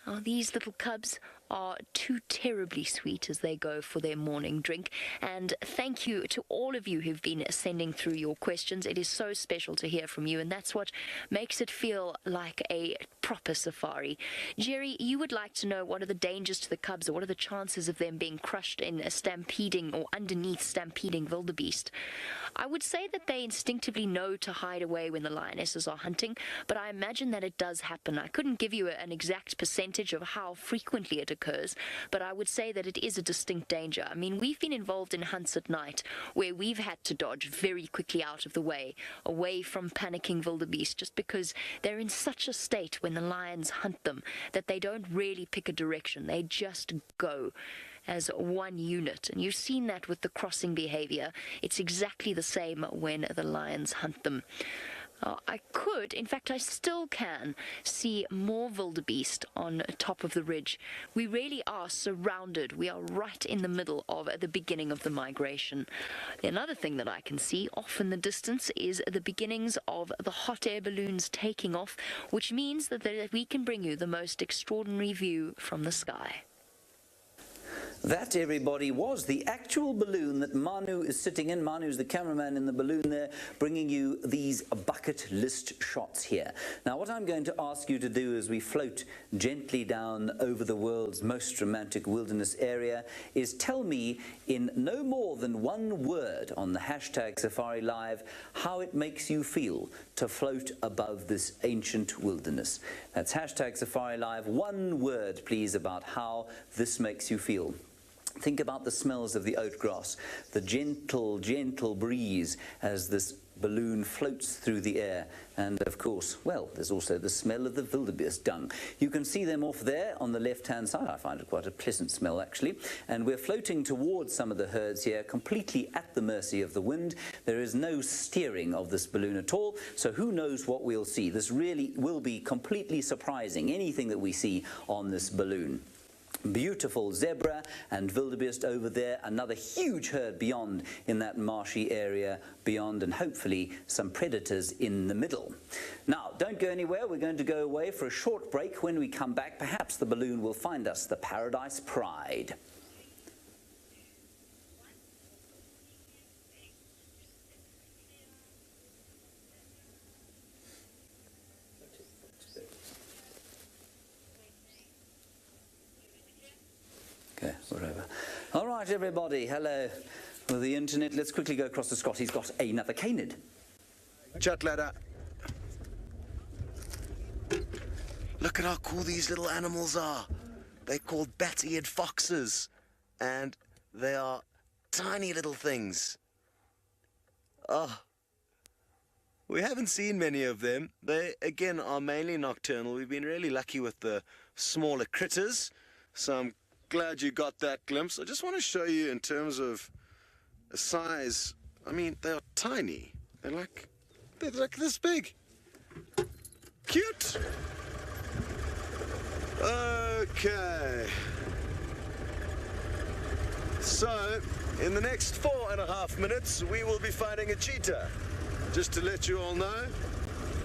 Oh, these little cubs are too terribly sweet as they go for their morning drink. And thank you to all of you who've been sending through your questions. It is so special to hear from you, and that's what makes it feel like a proper safari. Jerry, you would like to know what are the dangers to the cubs, or what are the chances of them being crushed in a stampeding or underneath stampeding wildebeest? I would say that they instinctively know to hide away when the lionesses are hunting, but I imagine that it does happen. I couldn't give you an exact percentage of how frequently it occurs, but I would say that it is a distinct danger. I mean, we've been involved in hunts at night where we've had to dodge very quickly out of the way, away from panicking wildebeest, just because they're in such a state when the lions hunt them that they don't really pick a direction. They just go as one unit, and you've seen that with the crossing behavior. It's exactly the same when the lions hunt them. I could, in fact I still can, see more wildebeest on top of the ridge. We really are surrounded. We are right in the middle of the beginning of the migration. Another thing that I can see off in the distance is the beginnings of the hot air balloons taking off, which means that we can bring you the most extraordinary view from the sky. That, everybody, was the actual balloon that Manu is sitting in. Manu's the cameraman in the balloon there, bringing you these bucket list shots here. Now, what I'm going to ask you to do as we float gently down over the world's most romantic wilderness area is tell me in no more than one word on the hashtag Safari Live how it makes you feel to float above this ancient wilderness. That's hashtag Safari Live. One word, please, about how this makes you feel. Think about the smells of the oat grass, the gentle, gentle breeze as this balloon floats through the air. And of course, well, there's also the smell of the wildebeest dung. You can see them off there on the left-hand side. I find it quite a pleasant smell, actually. And we're floating towards some of the herds here, completely at the mercy of the wind. There is no steering of this balloon at all, so who knows what we'll see. This really will be completely surprising, anything that we see on this balloon. Beautiful zebra and wildebeest over there, another huge herd beyond in that marshy area beyond, and hopefully some predators in the middle. Now, don't go anywhere. We're going to go away for a short break. When we come back, perhaps the balloon will find us the Paradise Pride. Okay, whatever. All right, everybody. Hello with the internet. Let's quickly go across to Scott. He's got another canid. Chat ladder. Look at how cool these little animals are. They're called bat-eared foxes, and they are tiny little things. Oh, we haven't seen many of them. They, again, are mainly nocturnal. We've been really lucky with the smaller critters, so I'm glad you got that glimpse. I just want to show you in terms of size. I mean, they are tiny. They're like this big. Cute. Okay. So, in the next 4.5 minutes, we will be fighting a cheetah. Just to let you all know,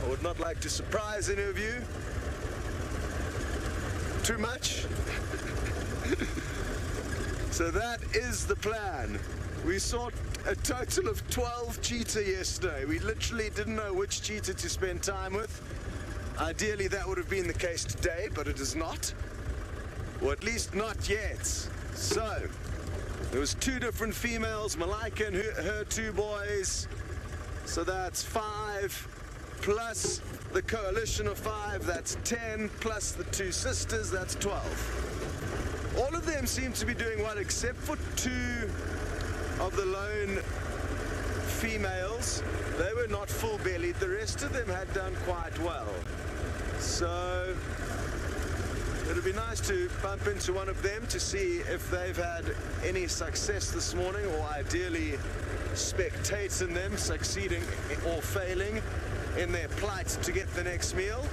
I would not like to surprise any of you too much. So that is the plan. We saw a total of 12 cheetah yesterday. We literally didn't know which cheetah to spend time with. Ideally that would have been the case today, but it is not. Or at least not yet. So, there was 2 different females, Malika and her 2 boys. So that's 5, plus the coalition of 5, that's 10, plus the 2 sisters, that's 12. All of them seem to be doing well, except for 2 of the lone females. They were not full-bellied. The rest of them had done quite well. So it'll be nice to bump into one of them to see if they've had any success this morning, or ideally spectate in them succeeding or failing in their plight to get the next meal.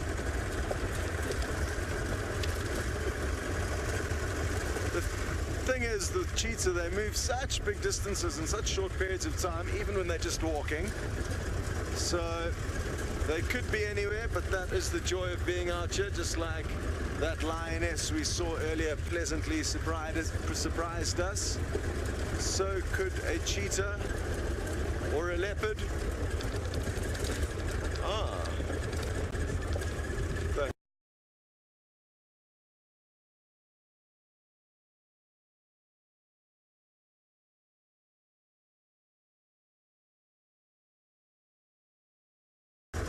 The thing is, the cheetah, they move such big distances in such short periods of time, even when they're just walking. So they could be anywhere, but that is the joy of being out here, just like that lioness we saw earlier pleasantly surprised us. So could a cheetah or a leopard.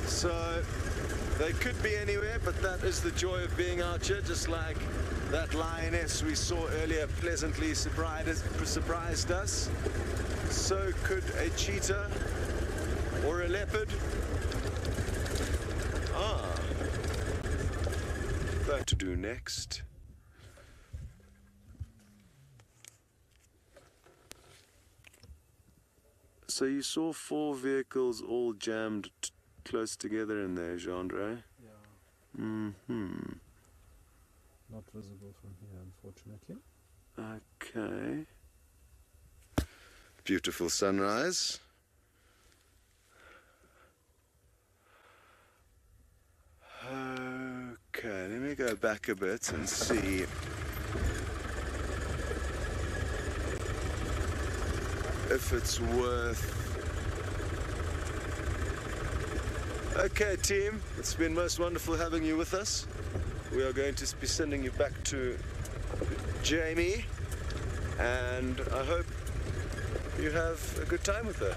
So they could be anywhere, but that is the joy of being out here, just like that lioness we saw earlier pleasantly surprised us. So could a cheetah or a leopard. What to do next? So you saw 4 vehicles all jammed close together in there, Genre. Yeah. Mm-hmm. Not visible from here, unfortunately. Okay. Beautiful sunrise. Okay, let me go back a bit and see. if it's worth... Okay, team, it's been most wonderful having you with us. We are going to be sending you back to Jamie, and I hope you have a good time with her.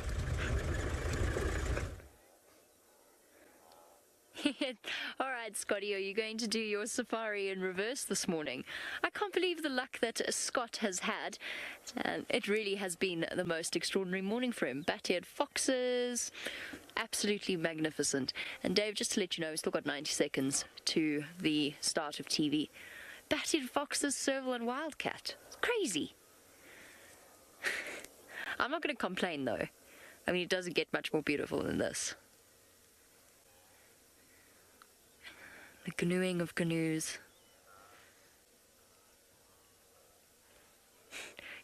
All right, Scotty, are you going to do your safari in reverse this morning? I can't believe the luck that Scott has had. It really has been the most extraordinary morning for him. Bat-eared foxes, absolutely magnificent. And Dave, just to let you know, we've still got 90 seconds to the start of TV. Bat-eared foxes, serval and wildcat. It's crazy. I'm not going to complain, though. I mean, it doesn't get much more beautiful than this. The canoeing of canoes.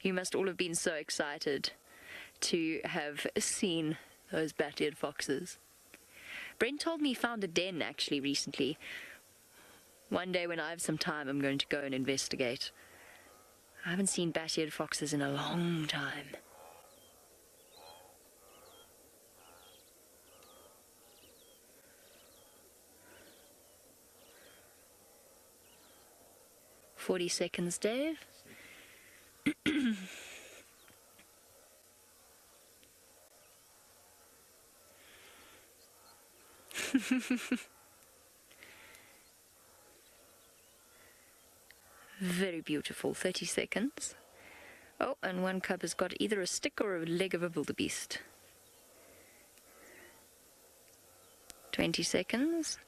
You must all have been so excited to have seen those bat-eared foxes. Brent told me he found a den actually recently. One day when I have some time, I'm going to go and investigate. I haven't seen bat-eared foxes in a long time. "40 seconds, Dave." Very beautiful. 30 seconds. Oh, and one cub has got either a stick or a leg of a wildebeest. 20 seconds.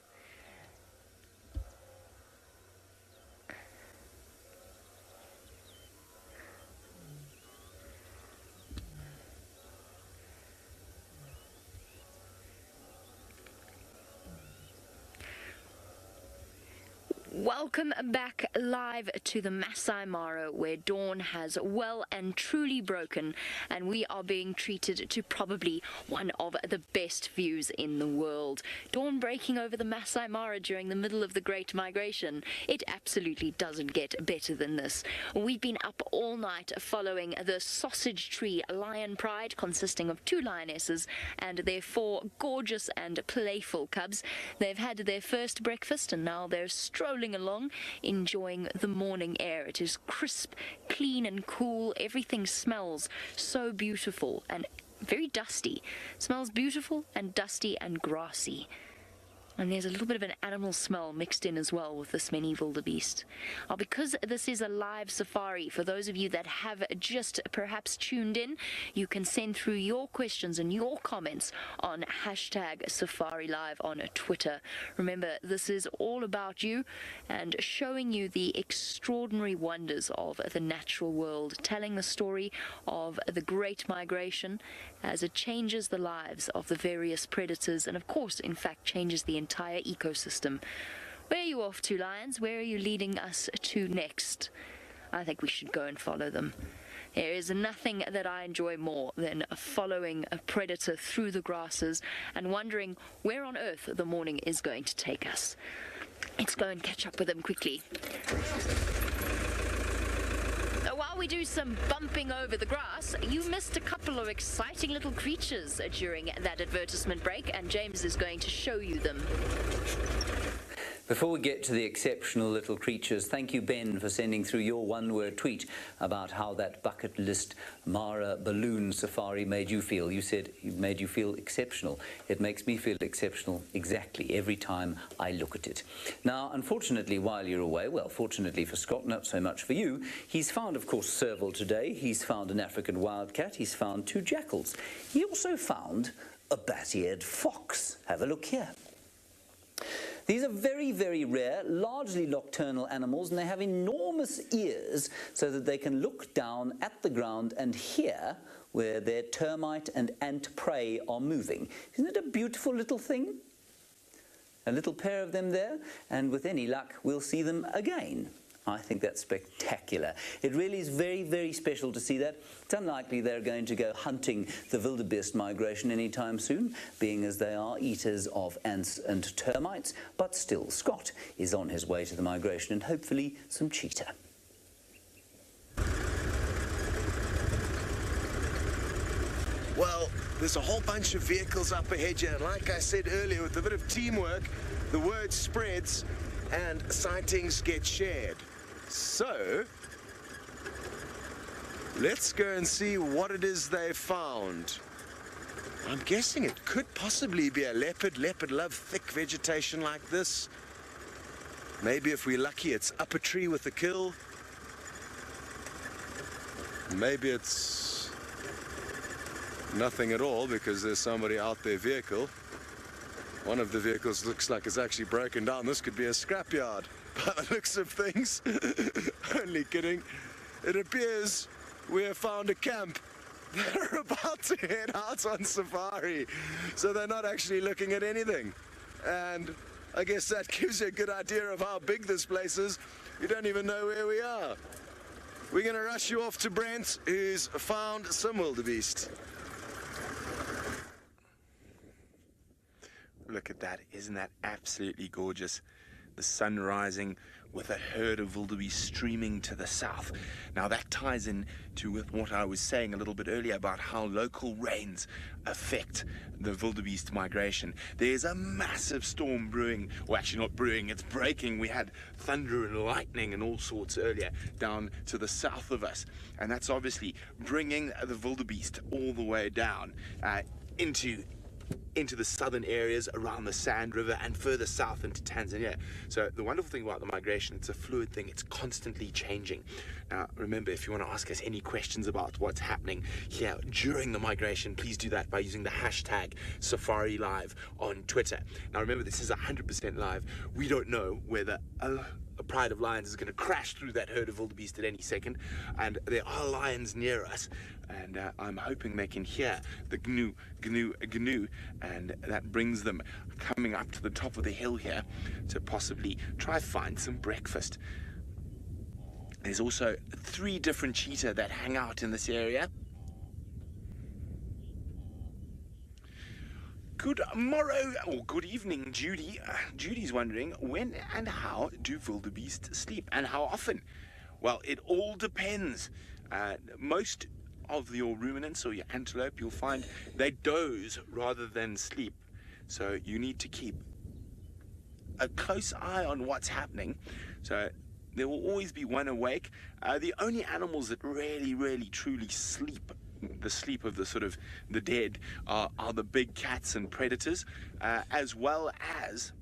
Welcome back live to the Masai Mara, where dawn has well and truly broken, and we are being treated to probably one of the best views in the world. Dawn breaking over the Masai Mara during the middle of the Great Migration. It absolutely doesn't get better than this. We've been up all night following the Sausage Tree Lion Pride, consisting of 2 lionesses and their 4 gorgeous and playful cubs. They've had their first breakfast and now they're strolling along, enjoying the morning air. It is crisp, clean and cool. Everything smells so beautiful and very dusty. Smells beautiful and dusty and grassy. And there's a little bit of an animal smell mixed in as well with this many wildebeest. Now, because this is a live safari, for those of you that have just perhaps tuned in, you can send through your questions and your comments on #SafariLive on Twitter. Remember, this is all about you and showing you the extraordinary wonders of the natural world, telling the story of the Great Migration as it changes the lives of the various predators and, of course, in fact, changes the entire ecosystem. Where are you off to, lions? Where are you leading us to next? I think we should go and follow them. There is nothing that I enjoy more than following a predator through the grasses and wondering where on earth the morning is going to take us. Let's go and catch up with them quickly. While we do some bumping over the grass, you missed a couple of exciting little creatures during that advertisement break, and James is going to show you them. Before we get to the exceptional little creatures, thank you, Ben, for sending through your one-word tweet about how that bucket list Mara balloon safari made you feel. You said it made you feel exceptional. It makes me feel exceptional exactly every time I look at it. Now, unfortunately, while you're away, well, fortunately for Scott, not so much for you, he's found, of course, serval today. He's found an African wildcat. He's found 2 jackals. He also found a bat-eared fox. Have a look here. These are very, very rare, largely nocturnal animals, and they have enormous ears so that they can look down at the ground and hear where their termite and ant prey are moving. Isn't it a beautiful little thing? A little pair of them there, and with any luck, we'll see them again. I think that's spectacular. It really is very, very special to see that. It's unlikely they're going to go hunting the wildebeest migration anytime soon, being as they are eaters of ants and termites, but still, Scott is on his way to the migration and hopefully some cheetah. Well, there's a whole bunch of vehicles up ahead here, and like I said earlier, with a bit of teamwork, the word spreads and sightings get shared. So, let's go and see what it is they found. I'm guessing it could possibly be a leopard. Leopard love thick vegetation like this. Maybe if we're lucky, it's up a tree with a kill. Maybe it's nothing at all because there's somebody out their vehicle. One of the vehicles looks like it's actually broken down. This could be a scrapyard by the looks of things. Only kidding. It appears we have found a camp. They're about to head out on safari, so they're not actually looking at anything. And I guess that gives you a good idea of how big this place is. You don't even know where we are. We're going to rush you off to Brent, who's found some wildebeest. Look at that. Isn't that absolutely gorgeous? The sun rising with a herd of wildebeest streaming to the south. Now that ties in to with what I was saying a little bit earlier about how local rains affect the wildebeest migration. There's a massive storm brewing, well actually not brewing, it's breaking. We had thunder and lightning and all sorts earlier down to the south of us, and that's obviously bringing the wildebeest all the way down into the southern areas around the Sand River and further south into Tanzania. So the wonderful thing about the migration, it's a fluid thing, it's constantly changing. Now remember, if you want to ask us any questions about what's happening here during the migration, please do that by using the hashtag Safari Live on Twitter. Now remember, this is 100% live. We don't know whether a pride of lions is going to crash through that herd of wildebeest at any second, and there are lions near us, and I'm hoping they can hear the gnu, and that brings them coming up to the top of the hill here to possibly try find some breakfast. There's also 3 different cheetah that hang out in this area. Good morrow, or good evening, Judy. Judy's wondering, when and how do wildebeest sleep, and how often? Well, it all depends. Most of your ruminants or your antelope, you'll find they doze rather than sleep. So you need to keep a close eye on what's happening. So there will always be one awake. The only animals that really, truly sleep, the sleep of the sort of the dead, are the big cats and predators, as well as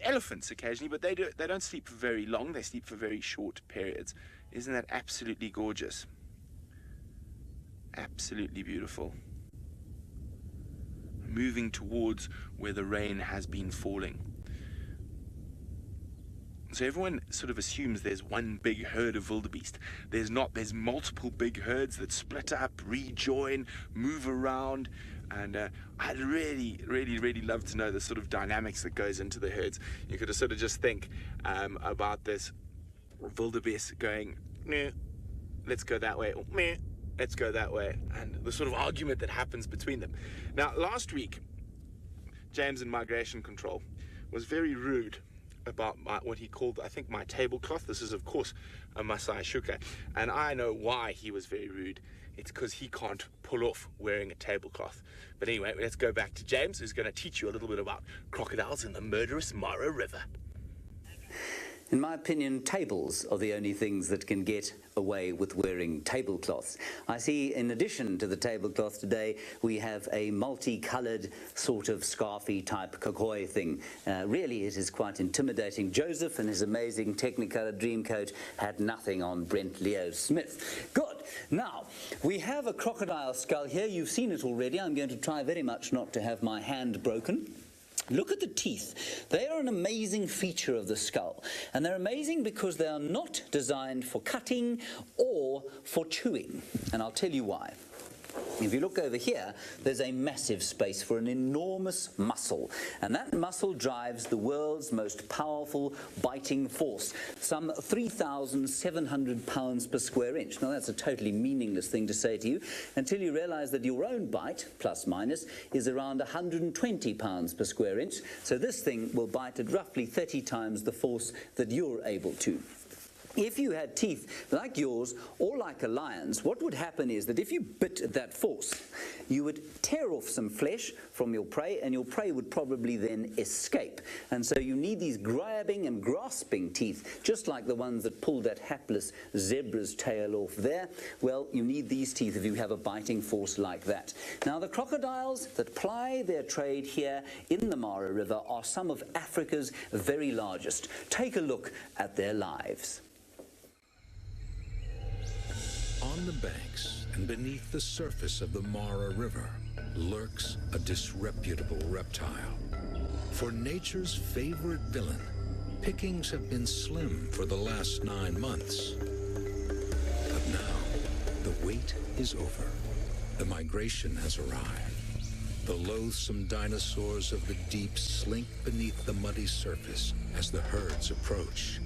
elephants occasionally, but they don't sleep for very long. They sleep for very short periods. Isn't that absolutely gorgeous? Absolutely beautiful. Moving towards where the rain has been falling. So everyone sort of assumes there's one big herd of wildebeest. There's not. There's multiple big herds that split up, rejoin, move around, and I'd really love to know the sort of dynamics that goes into the herds. You could sort of just think about this wildebeest going, meh, let's go that way, or meh, let's go that way, and the sort of argument that happens between them. Now, last week, James in Migration Control was very rude about what he called, I think, my tablecloth. This is, of course, a Maasai shuka, and I know why he was very rude. It's because he can't pull off wearing a tablecloth. But anyway, let's go back to James, who's going to teach you a little bit about crocodiles in the murderous Mara River. In my opinion, tables are the only things that can get away with wearing tablecloths. I see, in addition to the tablecloth today, we have a multicolored sort of scarfy type kakoi thing. Really, it is quite intimidating. Joseph and his amazing Technicolor Dreamcoat had nothing on Brent Leo Smith. Good. Now, we have a crocodile skull here. You've seen it already. I'm going to try very much not to have my hand broken. Look at the teeth. They are an amazing feature of the skull, and they're amazing because they are not designed for cutting or for chewing, and I'll tell you why. If you look over here, there's a massive space for an enormous muscle, and that muscle drives the world's most powerful biting force, some 3,700 pounds per square inch. Now, that's a totally meaningless thing to say to you until you realize that your own bite, plus minus, is around 120 pounds per square inch, so this thing will bite at roughly 30 times the force that you're able to. If you had teeth like yours or like a lion's, what would happen is that if you bit at that force, you would tear off some flesh from your prey, and your prey would probably then escape. And so you need these grabbing and grasping teeth, just like the ones that pulled that hapless zebra's tail off there. Well, you need these teeth if you have a biting force like that. Now, the crocodiles that ply their trade here in the Mara River are some of Africa's very largest. Take a look at their lives. On the banks and beneath the surface of the Mara River lurks a disreputable reptile. For nature's favorite villain, pickings have been slim for the last 9 months. But now, the wait is over. The migration has arrived. The loathsome dinosaurs of the deep slink beneath the muddy surface as the herds approach.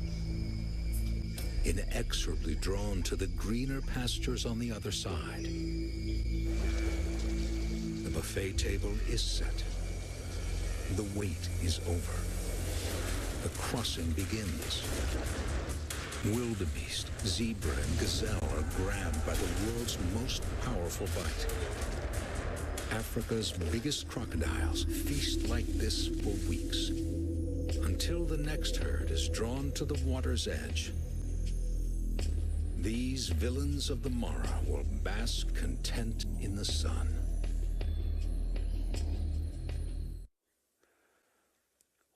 Inexorably drawn to the greener pastures on the other side. The buffet table is set. The wait is over. The crossing begins. Wildebeest, zebra, and gazelle are grabbed by the world's most powerful bite. Africa's biggest crocodiles feast like this for weeks, until the next herd is drawn to the water's edge. These villains of the Mara will bask content in the sun.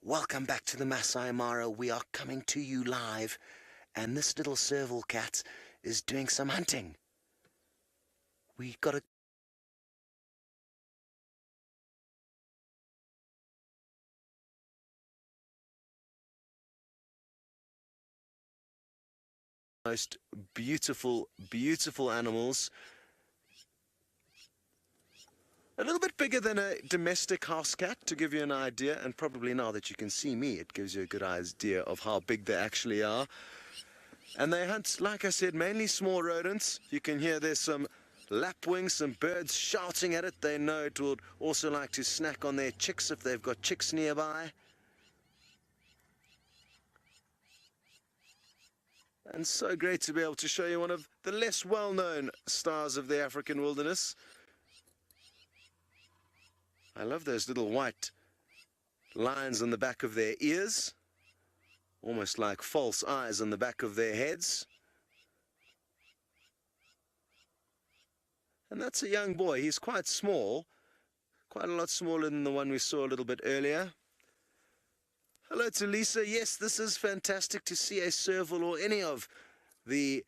Welcome back to the Masai Mara. We are coming to you live, and this little serval cat is doing some hunting. We got a most beautiful, beautiful animals. A little bit bigger than a domestic house cat, to give you an idea, and probably now that you can see me, it gives you a good idea of how big they actually are. And they hunt, like I said, mainly small rodents. You can hear there's some lapwings, some birds shouting at it. They know it would also like to snack on their chicks if they've got chicks nearby. And so great to be able to show you one of the less well-known stars of the African wilderness. I love those little white lines on the back of their ears, almost like false eyes on the back of their heads. And that's a young boy. He's quite small, quite a lot smaller than the one we saw a little bit earlier. Hello to Lisa. Yes, this is fantastic to see a serval or any of the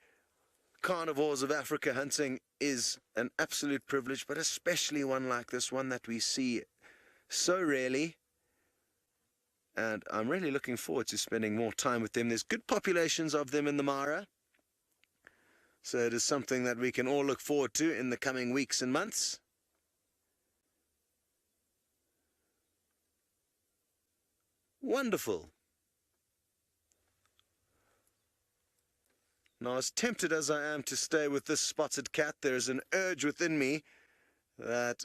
carnivores of Africa hunting is an absolute privilege, but especially one like this, one that we see so rarely. And I'm really looking forward to spending more time with them. There's good populations of them in the Mara, so it is something that we can all look forward to in the coming weeks and months. Wonderful. Now, as tempted as I am to stay with this spotted cat, there is an urge within me that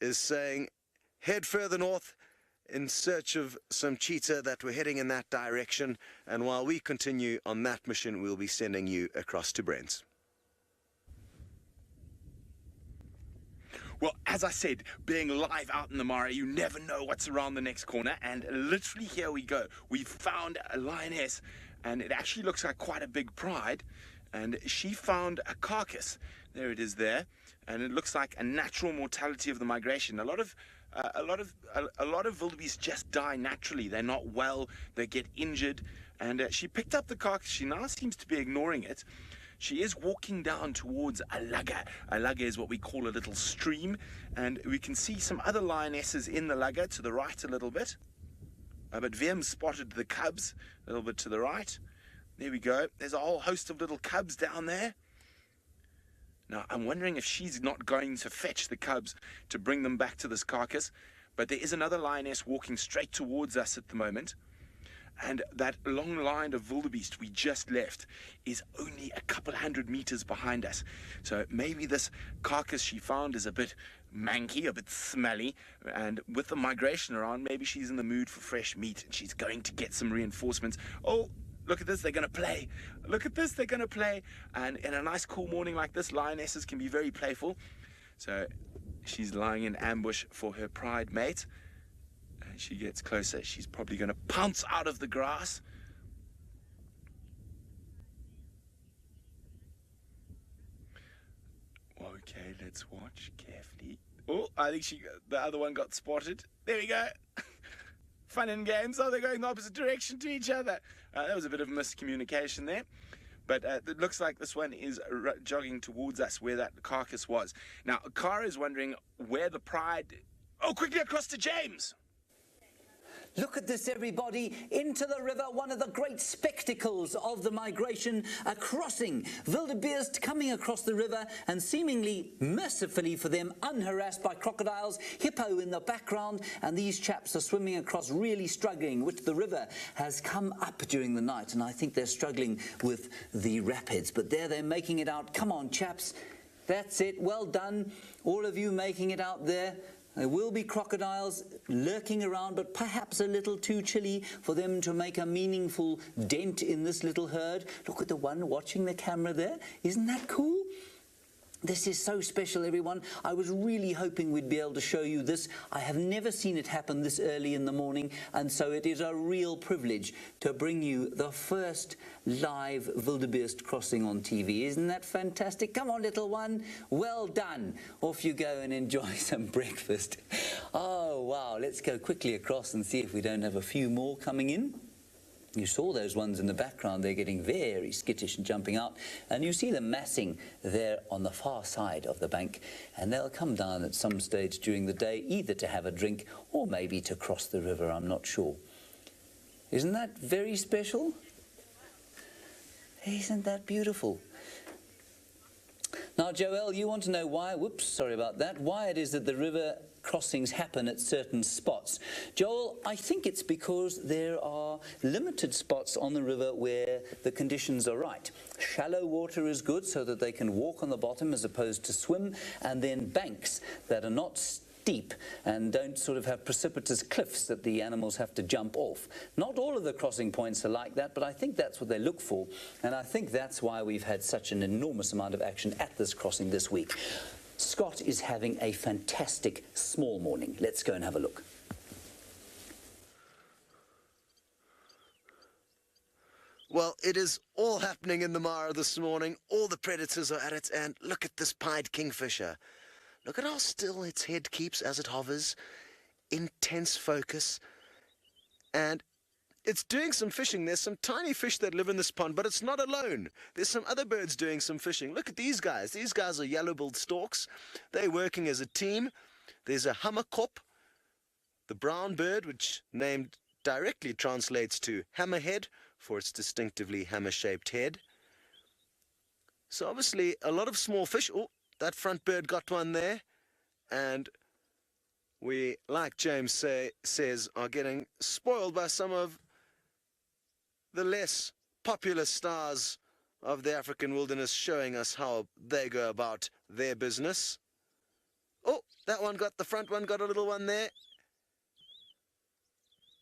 is saying, head further north in search of some cheetah, that we're heading in that direction. And while we continue on that mission, we'll be sending you across to Brent's. Well, as I said, being live out in the Mara, you never know what's around the next corner. And literally here we go. We've found a lioness, and it actually looks like quite a big pride. And she found a carcass. There it is there. And it looks like a natural mortality of the migration. A lot of wildebeest just die naturally. They're not well. They get injured. And she picked up the carcass. She now seems to be ignoring it. She is walking down towards a lugga. A lugga is what we call a little stream, and we can see some other lionesses in the lugga to the right a little bit. But Wiem spotted the cubs a little bit to the right. There we go. There's a whole host of little cubs down there. Now, I'm wondering if she's not going to fetch the cubs to bring them back to this carcass, but there is another lioness walking straight towards us at the moment. And that long line of wildebeest we just left is only a couple hundred meters behind us. So maybe this carcass she found is a bit manky, a bit smelly, and with the migration around, maybe she's in the mood for fresh meat and she's going to get some reinforcements. Oh, look at this, they're going to play. Look at this, they're going to play. And in a nice cool morning like this, lionesses can be very playful. So she's lying in ambush for her pride mate. And she gets closer. She's probably going to pounce out of the grass. Okay, let's watch carefully. Oh, I think the other one got spotted. There we go. Fun and games. Oh, they're going the opposite direction to each other. That was a bit of miscommunication there. But it looks like this one is jogging towards us where that carcass was. Now, Cara is wondering where the pride... Oh, quickly across to James! Look at this, everybody. Into the river, one of the great spectacles of the migration, a crossing. Wildebeest coming across the river and seemingly, mercifully for them, unharassed by crocodiles, hippo in the background, and these chaps are swimming across, really struggling, which the river has come up during the night, and I think they're struggling with the rapids. But there they're making it out. Come on, chaps. That's it. Well done. All of you making it out there. There will be crocodiles lurking around, but perhaps a little too chilly for them to make a meaningful dent in this little herd. Look at the one watching the camera there. Isn't that cool? This is so special, everyone. I was really hoping we'd be able to show you this. I have never seen it happen this early in the morning, and so it is a real privilege to bring you the first live wildebeest crossing on TV. Isn't that fantastic? Come on, little one. Well done. Off you go and enjoy some breakfast. Oh, wow. Let's go quickly across and see if we don't have a few more coming in. You saw those ones in the background. They're getting very skittish and jumping out. And you see them massing there on the far side of the bank. And they'll come down at some stage during the day, either to have a drink or maybe to cross the river. I'm not sure. Isn't that very special? Isn't that beautiful? Now, Joel, you want to know why, whoops, sorry about that, why it is that the river crossings happen at certain spots. Joel, I think it's because there are limited spots on the river where the conditions are right. Shallow water is good so that they can walk on the bottom as opposed to swim, and then banks that are not steep and don't sort of have precipitous cliffs that the animals have to jump off. Not all of the crossing points are like that, but I think that's what they look for, and I think that's why we've had such an enormous amount of action at this crossing this week. Scott is having a fantastic small morning. Let's go and have a look. Well, it is all happening in the Mara this morning. All the predators are at it, and look at this pied kingfisher. Look at how still its head keeps as it hovers. Intense focus. And it's doing some fishing. There's some tiny fish that live in this pond, but it's not alone. There's some other birds doing some fishing. Look at these guys. These guys are yellow-billed storks. They're working as a team. There's a hammerkop, the brown bird, which named directly translates to hammerhead for its distinctively hammer-shaped head. So obviously a lot of small fish. Oh, that front bird got one there. And we, like James says, are getting spoiled by some of the less popular stars of the African wilderness, showing us how they go about their business. Oh, that one got, the front one got a little one there.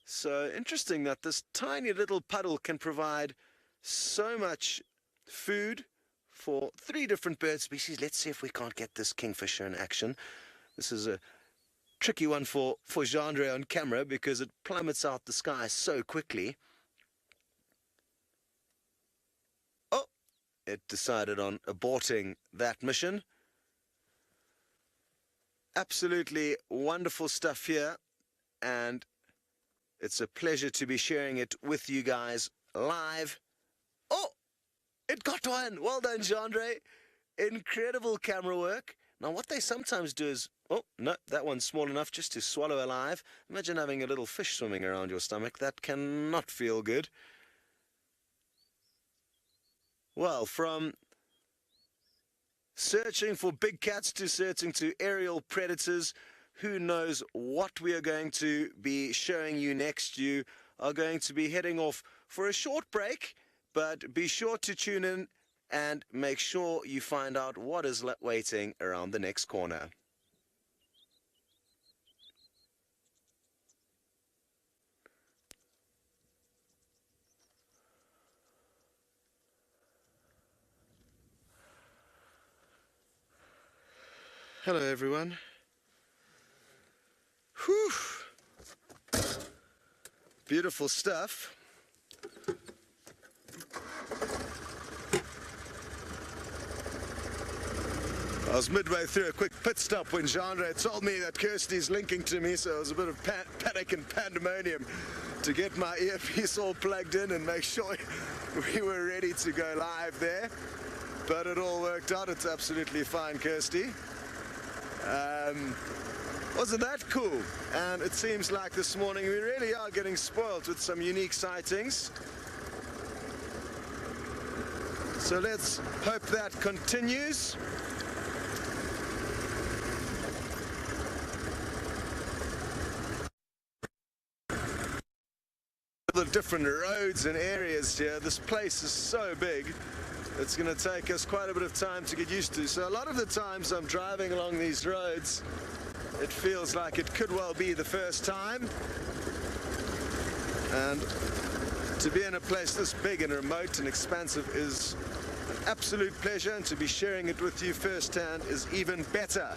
So interesting that this tiny little puddle can provide so much food for 3 different bird species. Let's see if we can't get this kingfisher in action. This is a tricky one for Jandre on camera because it plummets out the sky so quickly. Oh, it decided on aborting that mission. Absolutely wonderful stuff here, and it's a pleasure to be sharing it with you guys live. Oh, it got one. Well done, Jandre. Incredible camera work. Now, what they sometimes do is, oh, no, that one's small enough just to swallow alive. Imagine having a little fish swimming around your stomach. That cannot feel good. Well, from searching for big cats to searching to aerial predators, who knows what we are going to be showing you next. You are going to be heading off for a short break, but be sure to tune in and make sure you find out what is waiting around the next corner. Hello everyone. Whew. Beautiful stuff. I was midway through a quick pit stop when Jean-Ray told me that Kirsty's linking to me, so it was a bit of panic and pandemonium to get my earpiece all plugged in and make sure we were ready to go live there. But it all worked out. It's absolutely fine, Kirsty. Wasn't that cool? And it seems like this morning we really are getting spoiled with some unique sightings. So let's hope that continues. The different roads and areas here. This place is so big. It's going to take us quite a bit of time to get used to. So a lot of the times I'm driving along these roads, it feels like it could well be the first time. And to be in a place this big and remote and expansive is an absolute pleasure, and to be sharing it with you firsthand is even better.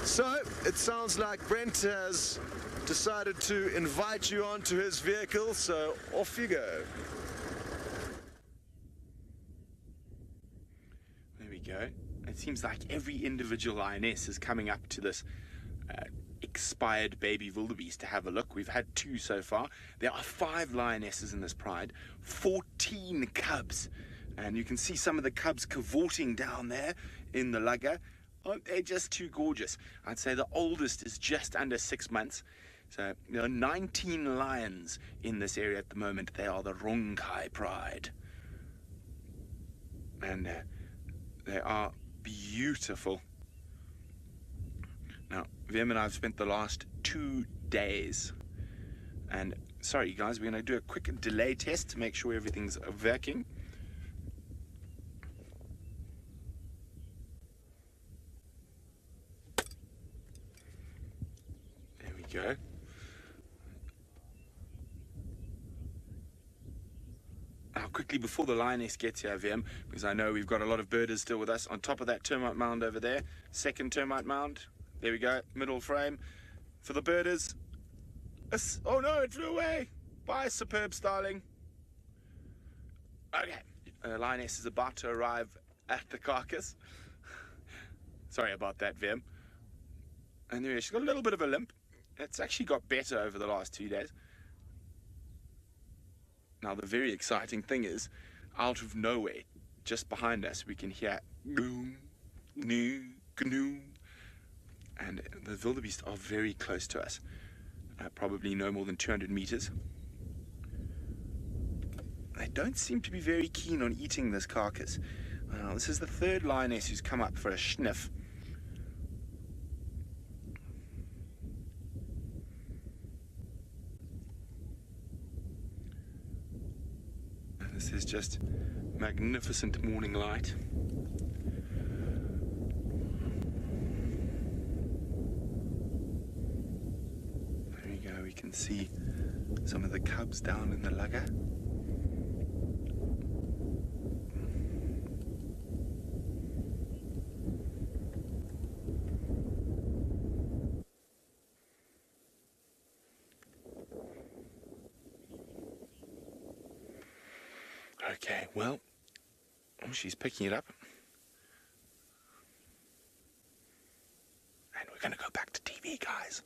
So it sounds like Brent has decided to invite you onto his vehicle, so off you go. There we go. It seems like every individual lioness is coming up to this expired baby wildebeest to have a look. We've had 2 so far. There are 5 lionesses in this pride, 14 cubs, and you can see some of the cubs cavorting down there in the lugger. Oh, they're just too gorgeous. I'd say the oldest is just under 6 months. So there are 19 lions in this area at the moment. They are the Ronkai pride. And they are beautiful. Now, Vim and I have spent the last 2 days. And sorry guys, we're going to do a quick delay test to make sure everything's working. There we go. Now, quickly before the lioness gets here, VM, because I know we've got a lot of birders still with us. On top of that termite mound over there, second termite mound. There we go, middle frame. For the birders. Oh no, it flew away. Bye, superb starling. Okay, lioness is about to arrive at the carcass. Sorry about that, VM. And there she's got a little bit of a limp. It's actually got better over the last 2 days. Now, the very exciting thing is, out of nowhere, just behind us, we can hear boom, gnu, gnu, and the wildebeest are very close to us, probably no more than 200 meters. They don't seem to be very keen on eating this carcass. This is the 3rd lioness who's come up for a sniff. This is just magnificent morning light. There we go, we can see some of the cubs down in the lugger. Okay, well, she's picking it up. And we're going to go back to TV, guys.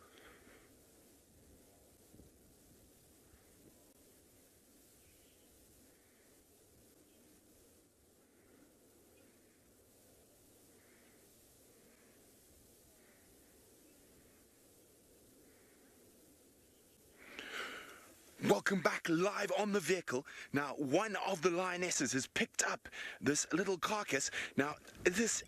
Welcome back live on the vehicle. Now, one of the lionesses has picked up this little carcass. Now, this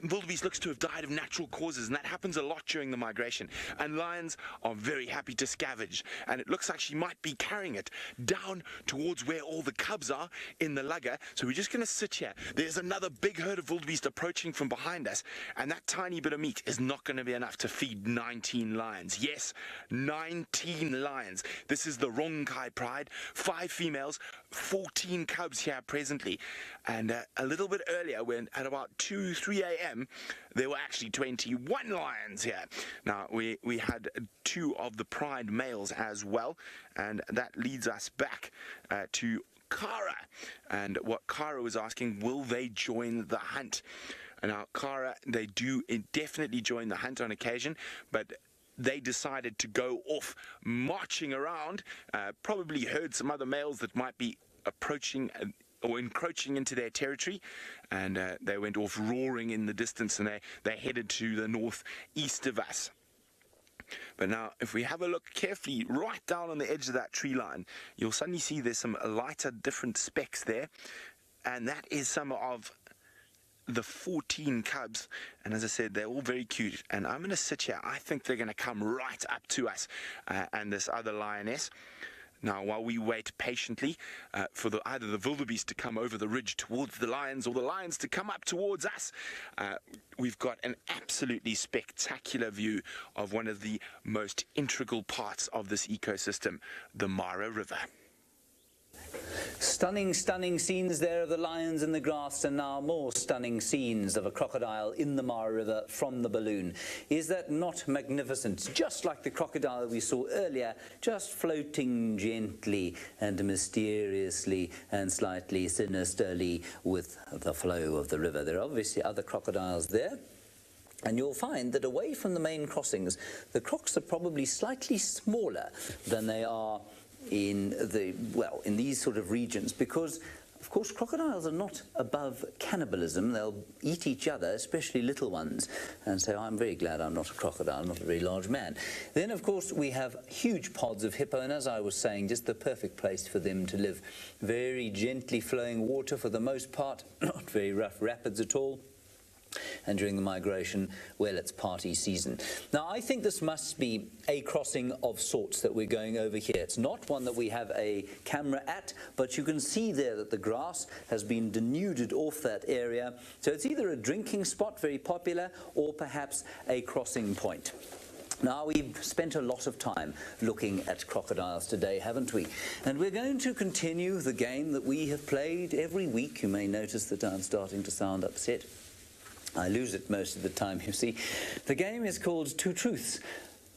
wildebeest looks to have died of natural causes, and that happens a lot during the migration. And lions are very happy to scavenge, and it looks like she might be carrying it down towards where all the cubs are in the lugger. So we're just going to sit here. There's another big herd of wildebeest approaching from behind us, and that tiny bit of meat is not going to be enough to feed 19 lions. Yes, 19 lions. This is the Ronkai pride. 5 females, 14 cubs here presently. And a little bit earlier, when at about 2-3 a.m., p.m., there were actually 21 lions here. Now, we had 2 of the pride males as well, and that leads us back to Kara. And what Kara was asking, will they join the hunt? And now, Kara, they do definitely join the hunt on occasion, but they decided to go off marching around, probably heard some other males that might be approaching or encroaching into their territory, and they went off roaring in the distance, and they headed to the northeast of us. But now, if we have a look carefully right down on the edge of that tree line, you'll suddenly see there's some lighter different specks there, and that is some of the 14 cubs. And as I said, they're all very cute, and I'm going to sit here. I think they're going to come right up to us and this other lioness. Now, while we wait patiently for either the wildebeest to come over the ridge towards the lions or the lions to come up towards us, we've got an absolutely spectacular view of one of the most integral parts of this ecosystem, the Mara River. Stunning, stunning scenes there of the lions in the grass, and now more stunning scenes of a crocodile in the Mara River from the balloon. Is that not magnificent? Just like the crocodile we saw earlier, just floating gently and mysteriously and slightly sinisterly with the flow of the river. There are obviously other crocodiles there. And you'll find that away from the main crossings, the crocs are probably slightly smaller than they are in these sort of regions, because of course crocodiles are not above cannibalism. They'll eat each other, especially little ones, and so I'm very glad I'm not a crocodile, not a very large man. Then of course we have huge pods of hippo, and as I was saying, just the perfect place for them to live. Very gently flowing water for the most part, not very rough rapids at all. And during the migration, well, it's party season. Now, I think this must be a crossing of sorts that we're going over here. It's not one that we have a camera at, but you can see there that the grass has been denuded off that area. So it's either a drinking spot, very popular, or perhaps a crossing point. Now, we've spent a lot of time looking at crocodiles today, haven't we? And we're going to continue the game that we have played every week. You may notice that I'm starting to sound upset. I lose it most of the time, you see. The game is called Two Truths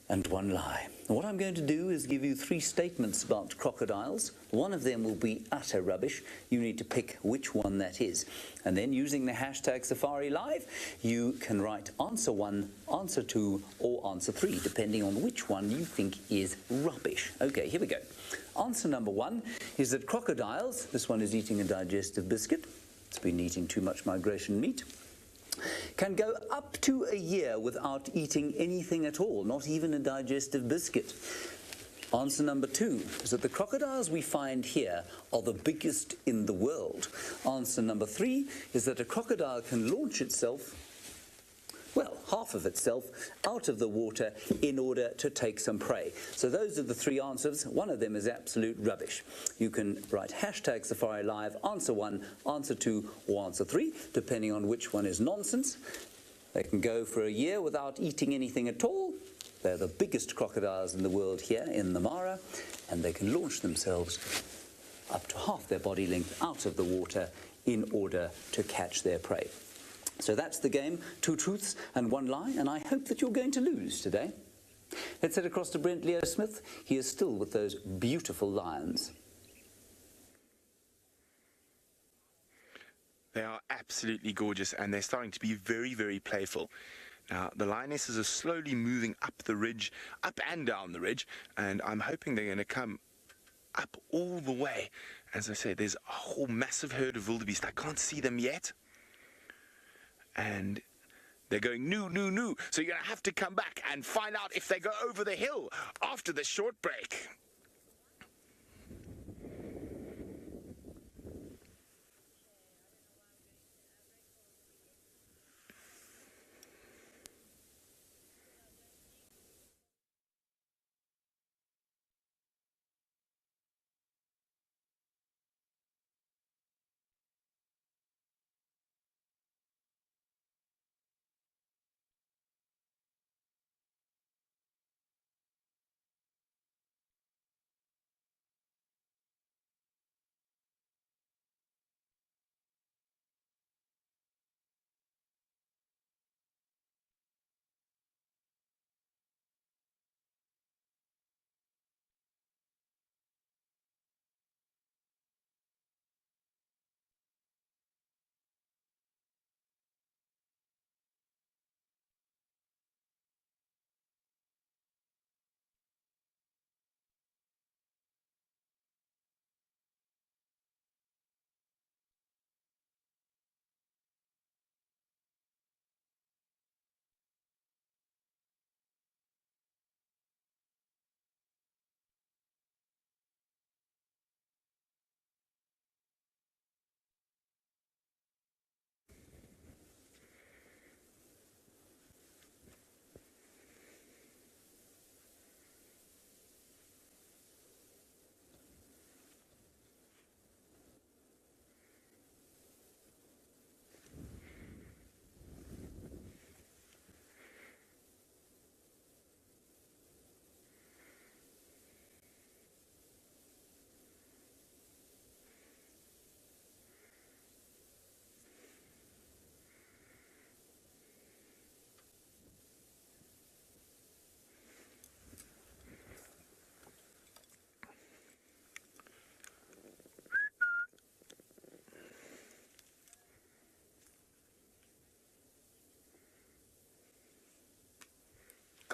and One Lie. And what I'm going to do is give you 3 statements about crocodiles. One of them will be utter rubbish. You need to pick which one that is. And then using the hashtag Safari Live, you can write answer 1, answer 2, or answer 3, depending on which one you think is rubbish. Okay, here we go. Answer number 1 is that crocodiles, this one is eating a digestive biscuit. It's been eating too much migration meat. Can go up to a year without eating anything at all, not even a digestive biscuit. Answer number 2 is that the crocodiles we find here are the biggest in the world. Answer number 3 is that a crocodile can launch itself, well, half of itself, out of the water in order to take some prey. So those are the 3 answers. One of them is absolute rubbish. You can write hashtag Safari Live, answer 1, answer 2, or answer 3, depending on which one is nonsense. They can go for a year without eating anything at all. They're the biggest crocodiles in the world here in the Mara, and they can launch themselves up to half their body length out of the water in order to catch their prey. So that's the game, 2 truths and 1 lie, and I hope that you're going to lose today. Let's head across to Brent Leo Smith. He is still with those beautiful lions. They are absolutely gorgeous, and they're starting to be very, very playful. Now, the lionesses are slowly moving up the ridge, up and down the ridge, and I'm hoping they're going to come up all the way. As I say, there's a whole massive herd of wildebeest. I can't see them yet. And they're going, no, no, no. So you're going to have to come back and find out if they go over the hill after this short break.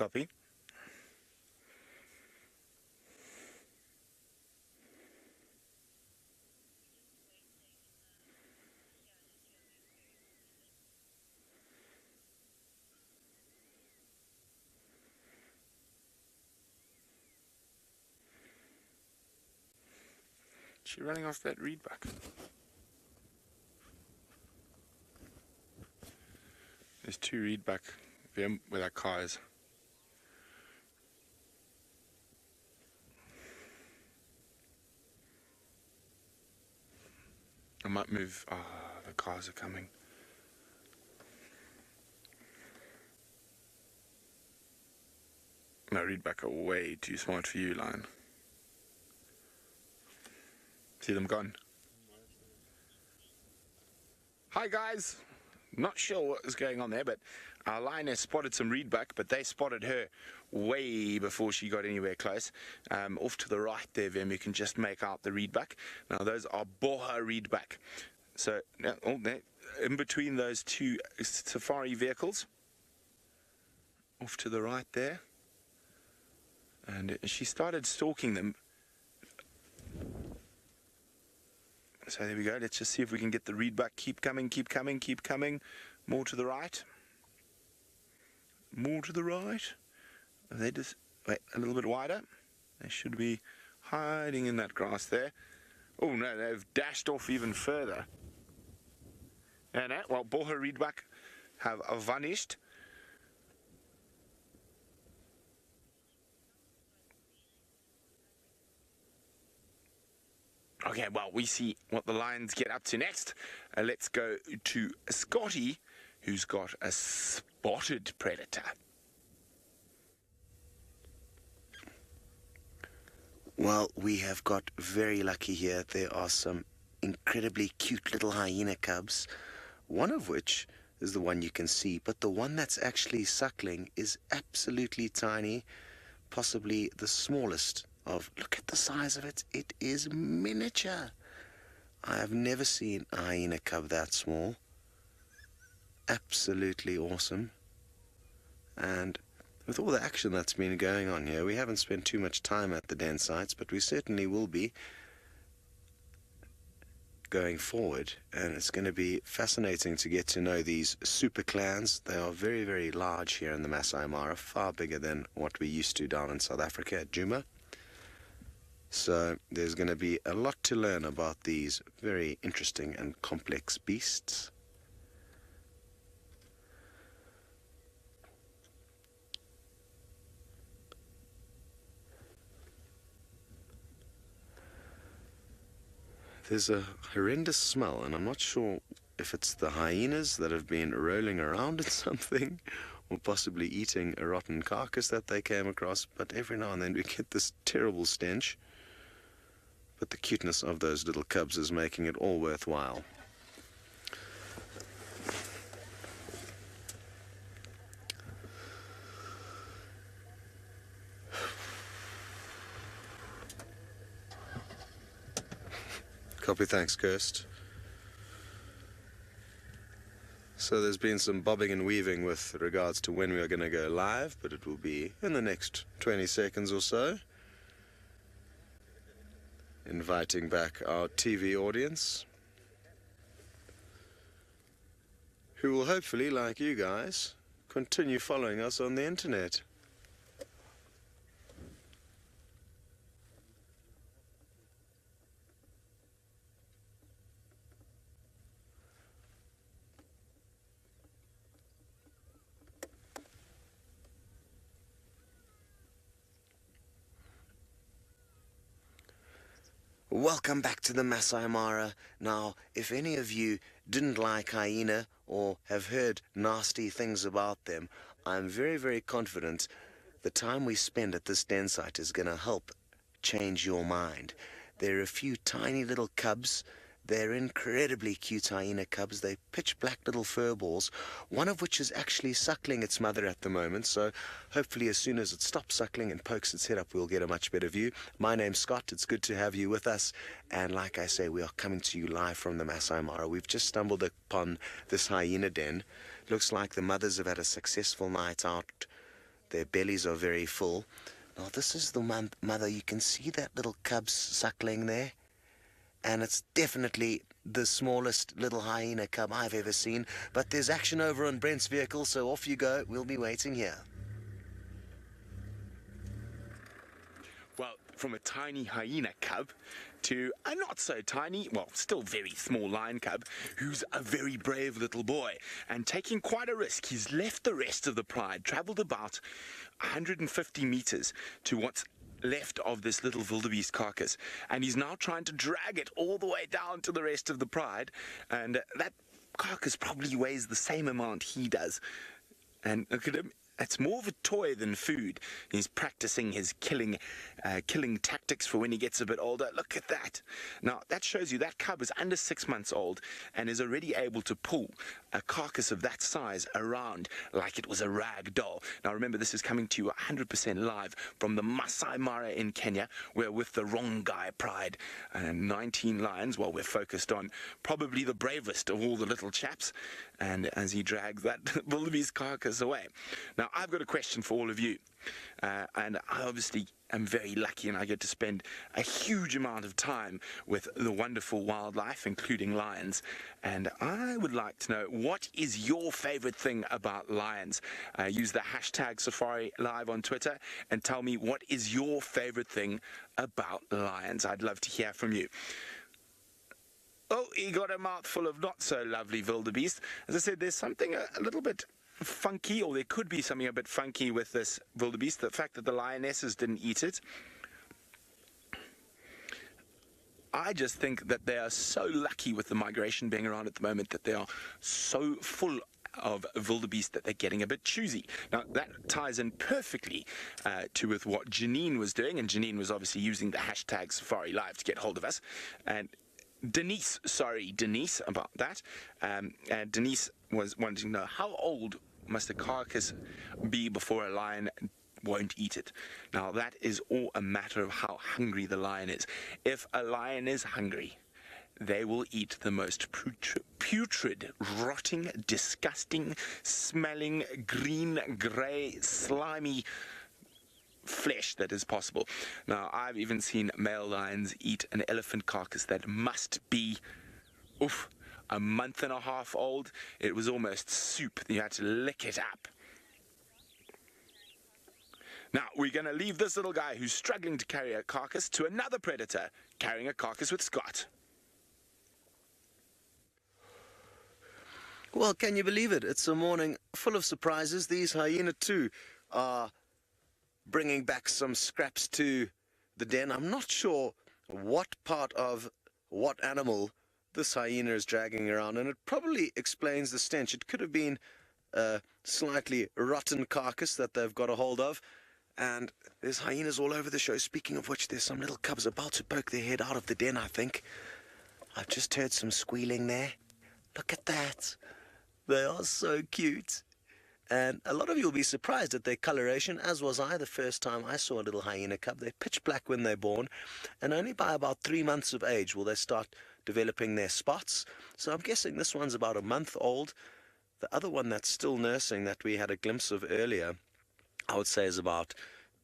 Copy. She running off that reedbuck. There's 2 reedbuck there where that car is. I might move. Ah, the cars are coming. No, reedbuck are way too smart for you, lion. See them gone. Hi guys. Not sure what was going on there, but our lioness spotted some reedbuck, but they spotted her way before she got anywhere close. Off to the right there, Vim, you can just make out the reedbuck. Now those are boha reedbuck. So now, in between those 2 safari vehicles, off to the right there, and she started stalking them. So there we go. Let's just see if we can get the reedbuck. Keep coming, keep coming, keep coming. More to the right. More to the right. They just wait a little bit wider. They should be hiding in that grass there. Oh no, they've dashed off even further. And well, boha reedbuck have vanished. Okay, well, we see what the lions get up to next. Let's go to Scotty, who's got a spotted predator. Well, we have got very lucky here. There are some incredibly cute little hyena cubs, one of which is the one you can see, but the one that's actually suckling is absolutely tiny, possibly the smallest of, look at the size of it, it is miniature. I have never seen a hyena cub that small. Absolutely awesome. And with all the action that's been going on here, we haven't spent too much time at the den sites, but we certainly will be going forward, and it's going to be fascinating to get to know these super clans. They are very, very large here in the Masai Mara, far bigger than what we used to down in South Africa at Djuma. So there's going to be a lot to learn about these very interesting and complex beasts. There's a horrendous smell, and I'm not sure if it's the hyenas that have been rolling around in something, or possibly eating a rotten carcass that they came across, but every now and then we get this terrible stench. But the cuteness of those little cubs is making it all worthwhile. Copy, thanks, Kirst. So there's been some bobbing and weaving with regards to when we are going to go live, but it will be in the next 20 seconds or so. Inviting back our TV audience, who will hopefully, like you guys, continue following us on the internet. Welcome back to the Masai Mara. Now, if any of you didn't like hyena or have heard nasty things about them, I'm very, very confident the time we spend at this den site is going to help change your mind. There are a few tiny little cubs. They're incredibly cute hyena cubs. They're pitch black little fur balls, one of which is actually suckling its mother at the moment. So hopefully as soon as it stops suckling and pokes its head up, we'll get a much better view. My name's Scott. It's good to have you with us. And like I say, we are coming to you live from the Masai Mara. We've just stumbled upon this hyena den. Looks like the mothers have had a successful night out Their bellies are very full. Now this is the mother. You can see that little cub's suckling there. And it's definitely the smallest little hyena cub I've ever seen. But there's action over on Brent's vehicle, so off you go. We'll be waiting here. Well, from a tiny hyena cub to a not so tiny, well, still very small lion cub, who's a very brave little boy and taking quite a risk. He's left the rest of the pride, travelled about 150 meters to what's left of this little wildebeest carcass, and he's now trying to drag it all the way down to the rest of the pride, and that carcass probably weighs the same amount he does. And look at him. It's more of a toy than food. He's practicing his killing tactics for when he gets a bit older. Look at that. Now, that shows you that cub is under 6 months old and is already able to pull a carcass of that size around like it was a rag doll. Now, remember, this is coming to you 100% live from the Masai Mara in Kenya. We're with the Rongai Pride. 19 lions, well, we're focused on probably the bravest of all the little chaps. And as he drags that wildebeest carcass away. Now, I've got a question for all of you. And I obviously am very lucky and I get to spend a huge amount of time with the wonderful wildlife, including lions. And I would like to know, what is your favorite thing about lions? Use the hashtag Safari Live on Twitter and tell me what is your favorite thing about lions. I'd love to hear from you. Oh, he got a mouthful of not so lovely wildebeest. As I said, there's something a little bit funky, or there could be something a bit funky with this wildebeest. The fact that the lionesses didn't eat it. I just think that they are so lucky with the migration being around at the moment, that they are so full of wildebeest that they're getting a bit choosy. Now, that ties in perfectly with what Janine was doing, and Janine was obviously using the hashtag Safari Live to get hold of us. And Denise about that. And Denise was wanting to know, how old must a carcass be before a lion won't eat it? Now, that is all a matter of how hungry the lion is. If a lion is hungry, they will eat the most putrid, rotting, disgusting, smelling, green, grey, slimy flesh that is possible. Now, I've even seen male lions eat an elephant carcass that must be a month and a half old. It was almost soup. You had to lick it up. Now, we're going to leave this little guy who's struggling to carry a carcass to another predator carrying a carcass with Scott. Well, can you believe it? It's a morning full of surprises. These hyena too are bringing back some scraps to the den. I'm not sure what part of what animal this hyena is dragging around, and it probably explains the stench. It could have been a slightly rotten carcass that they've got a hold of, and there's hyenas all over the show. Speaking of which, there's some little cubs about to poke their head out of the den, I think. I've just heard some squealing there. Look at that. They are so cute. And a lot of you will be surprised at their coloration, as was I the first time I saw a little hyena cub. They're pitch black when they're born, and only by about 3 months of age will they start developing their spots. So I'm guessing this one's about a month old. The other one that's still nursing, that we had a glimpse of earlier, I would say is about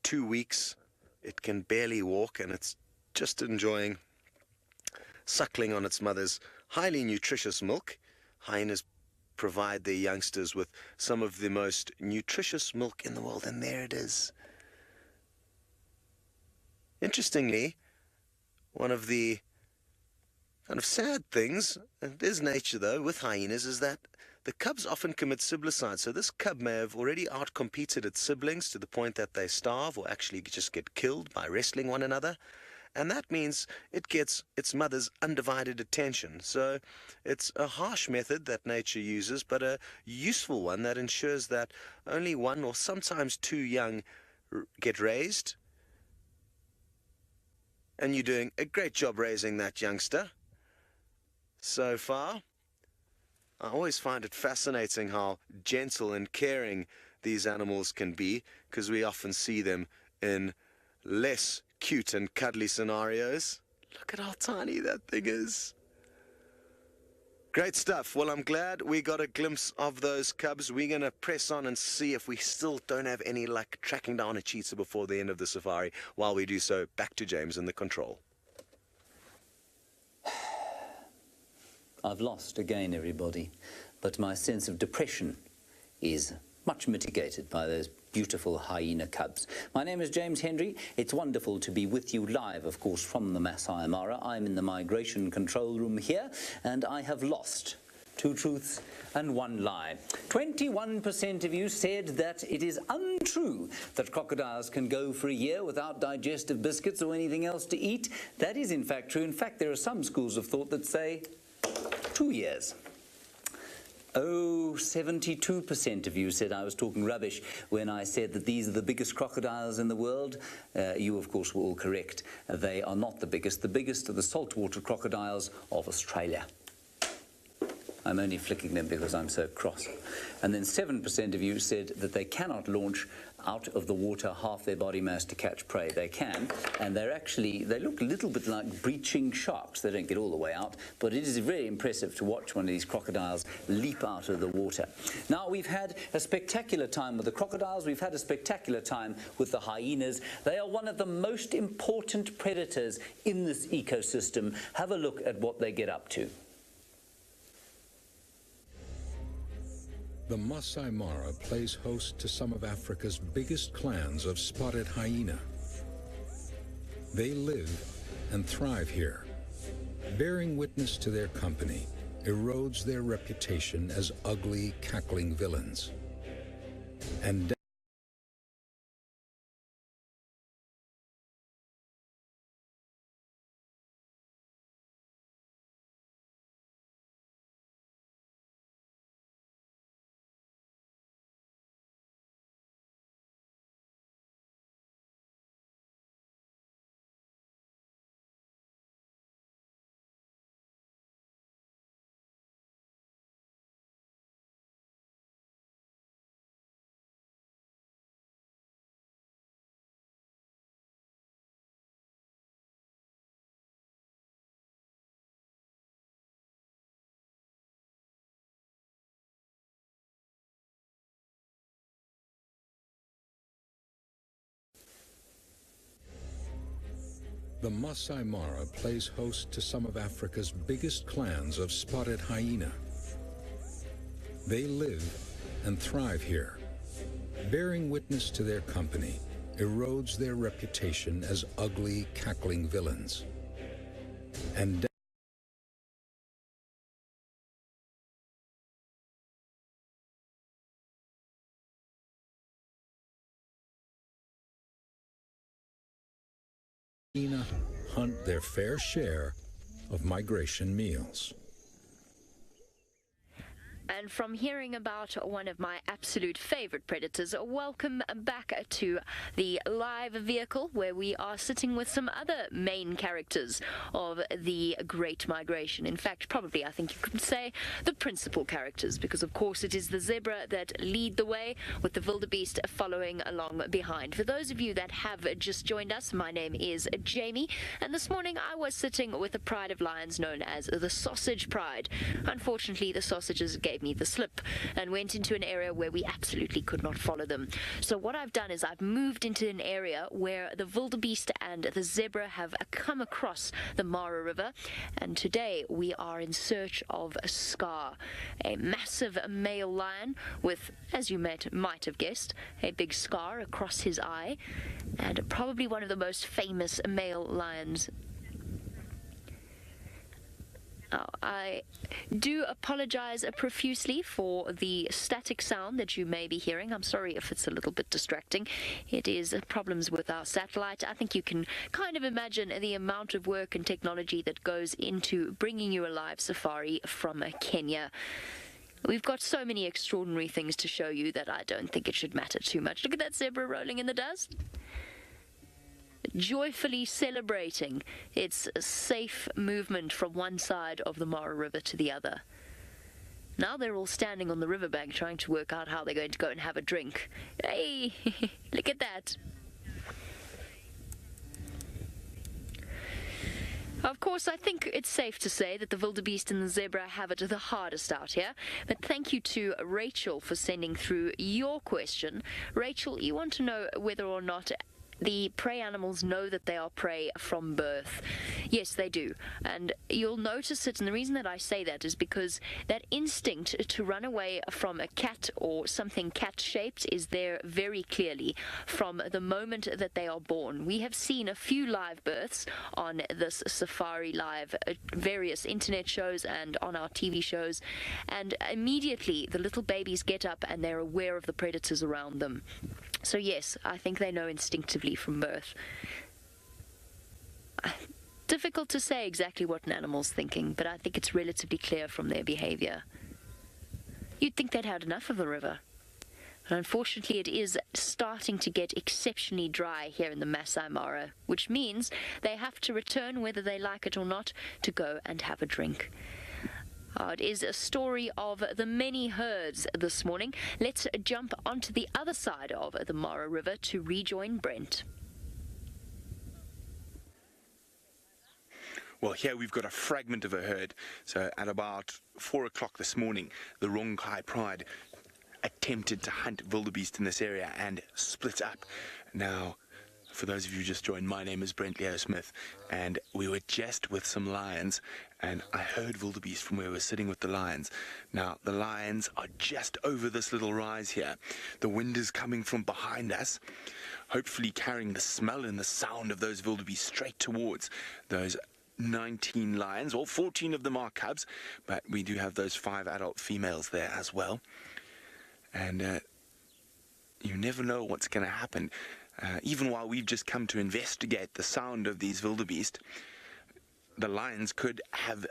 2 weeks. It can barely walk, and it's just enjoying suckling on its mother's highly nutritious milk. Hyenas provide their youngsters with some of the most nutritious milk in the world, and there it is. Interestingly, one of the kind of sad things, and there's nature though, with hyenas, is that the cubs often commit siblicide. So this cub may have already outcompeted its siblings to the point that they starve or actually just get killed by wrestling one another. And that means it gets its mother's undivided attention. So it's a harsh method that nature uses, but a useful one that ensures that only one or sometimes two young get raised. And you're doing a great job raising that youngster so far. I always find it fascinating how gentle and caring these animals can be, because we often see them in less cute and cuddly scenarios. Look at how tiny that thing is. Great stuff. Well, I'm glad we got a glimpse of those cubs. We're going to press on and see if we still don't have any luck tracking down a cheetah before the end of the safari. While we do so, back to James in the control. I've lost again, everybody, but my sense of depression is much mitigated by those beautiful hyena cubs. My name is James Hendry. It's wonderful to be with you live, of course, from the Masai Mara. I'm in the migration control room here, and I have lost 2 truths and 1 lie. 21% of you said that it is untrue that crocodiles can go for a year without digestive biscuits or anything else to eat. That is, in fact, true. In fact, there are some schools of thought that say 2 years. Oh, 72% of you said I was talking rubbish when I said that these are the biggest crocodiles in the world. You, of course, were all correct. They are not the biggest. The biggest are the saltwater crocodiles of Australia. I'm only flicking them because I'm so cross. And then 7% of you said that they cannot launch out of the water half their body mass to catch prey. They can, and they look a little bit like breaching sharks. They don't get all the way out, but it is very impressive to watch one of these crocodiles leap out of the water. Now, we've had a spectacular time with the crocodiles. We've had a spectacular time with the hyenas. They are one of the most important predators in this ecosystem. Have a look at what they get up to. The Masai Mara plays host to some of Africa's biggest clans of spotted hyena. They live and thrive here. Bearing witness to their company erodes their reputation as ugly, cackling villains. And the Masai Mara plays host to some of Africa's biggest clans of spotted hyena. They live and thrive here. Bearing witness to their company erodes their reputation as ugly, cackling villains. And hyena hunt their fair share of migration meals. And from hearing about one of my absolute favorite predators, welcome back to the live vehicle where we are sitting with some other main characters of the Great Migration. In fact, probably I think you could say the principal characters, because of course it is the zebra that lead the way with the wildebeest following along behind. For those of you that have just joined us, my name is Jamie, and this morning I was sitting with a pride of lions known as the Sausage Pride. Unfortunately, the sausages gave me the slip and went into an area where we absolutely could not follow them. So what I've done is I've moved into an area where the wildebeest and the zebra have come across the Mara River, and today we are in search of a Scar, a massive male lion with, as you might have guessed, a big scar across his eye, and probably one of the most famous male lions. I do apologize profusely for the static sound that you may be hearing. I'm sorry if it's a little bit distracting. It is problems with our satellite. I think you can kind of imagine the amount of work and technology that goes into bringing you a live safari from Kenya. We've got so many extraordinary things to show you that I don't think it should matter too much. Look at that zebra rolling in the dust, joyfully celebrating its safe movement from one side of the Mara River to the other. Now they're all standing on the riverbank trying to work out how they're going to go and have a drink. Hey, look at that. Of course, I think it's safe to say that the wildebeest and the zebra have it the hardest out here. But thank you to Rachel for sending through your question. Rachel, you want to know whether or not the prey animals know that they are prey from birth. Yes, they do. And you'll notice it, and the reason that I say that is because that instinct to run away from a cat or something cat-shaped is there very clearly from the moment that they are born. We have seen a few live births on this Safari Live, various internet shows and on our TV shows, and immediately the little babies get up and they're aware of the predators around them. So yes, I think they know instinctively from birth. Difficult to say exactly what an animal's thinking, but I think it's relatively clear from their behavior. You'd think they'd had enough of the river. But unfortunately, it is starting to get exceptionally dry here in the Masai Mara, which means they have to return, whether they like it or not, to go and have a drink. It is a story of the many herds this morning. Let's jump onto the other side of the Mara River to rejoin Brent. Well, here we've got a fragment of a herd. So at about 4 o'clock this morning, the Rongai Pride attempted to hunt wildebeest in this area and split up. Now, for those of you who just joined, my name is Brent Smith, and we were just with some lions, and I heard wildebeest from where we were sitting with the lions. Now, the lions are just over this little rise here. The wind is coming from behind us, hopefully carrying the smell and the sound of those wildebeest straight towards those 19 lions. Well, 14 of them are cubs, but we do have those 5 adult females there as well. And you never know what's going to happen. Even while we've just come to investigate the sound of these wildebeest, the lions could have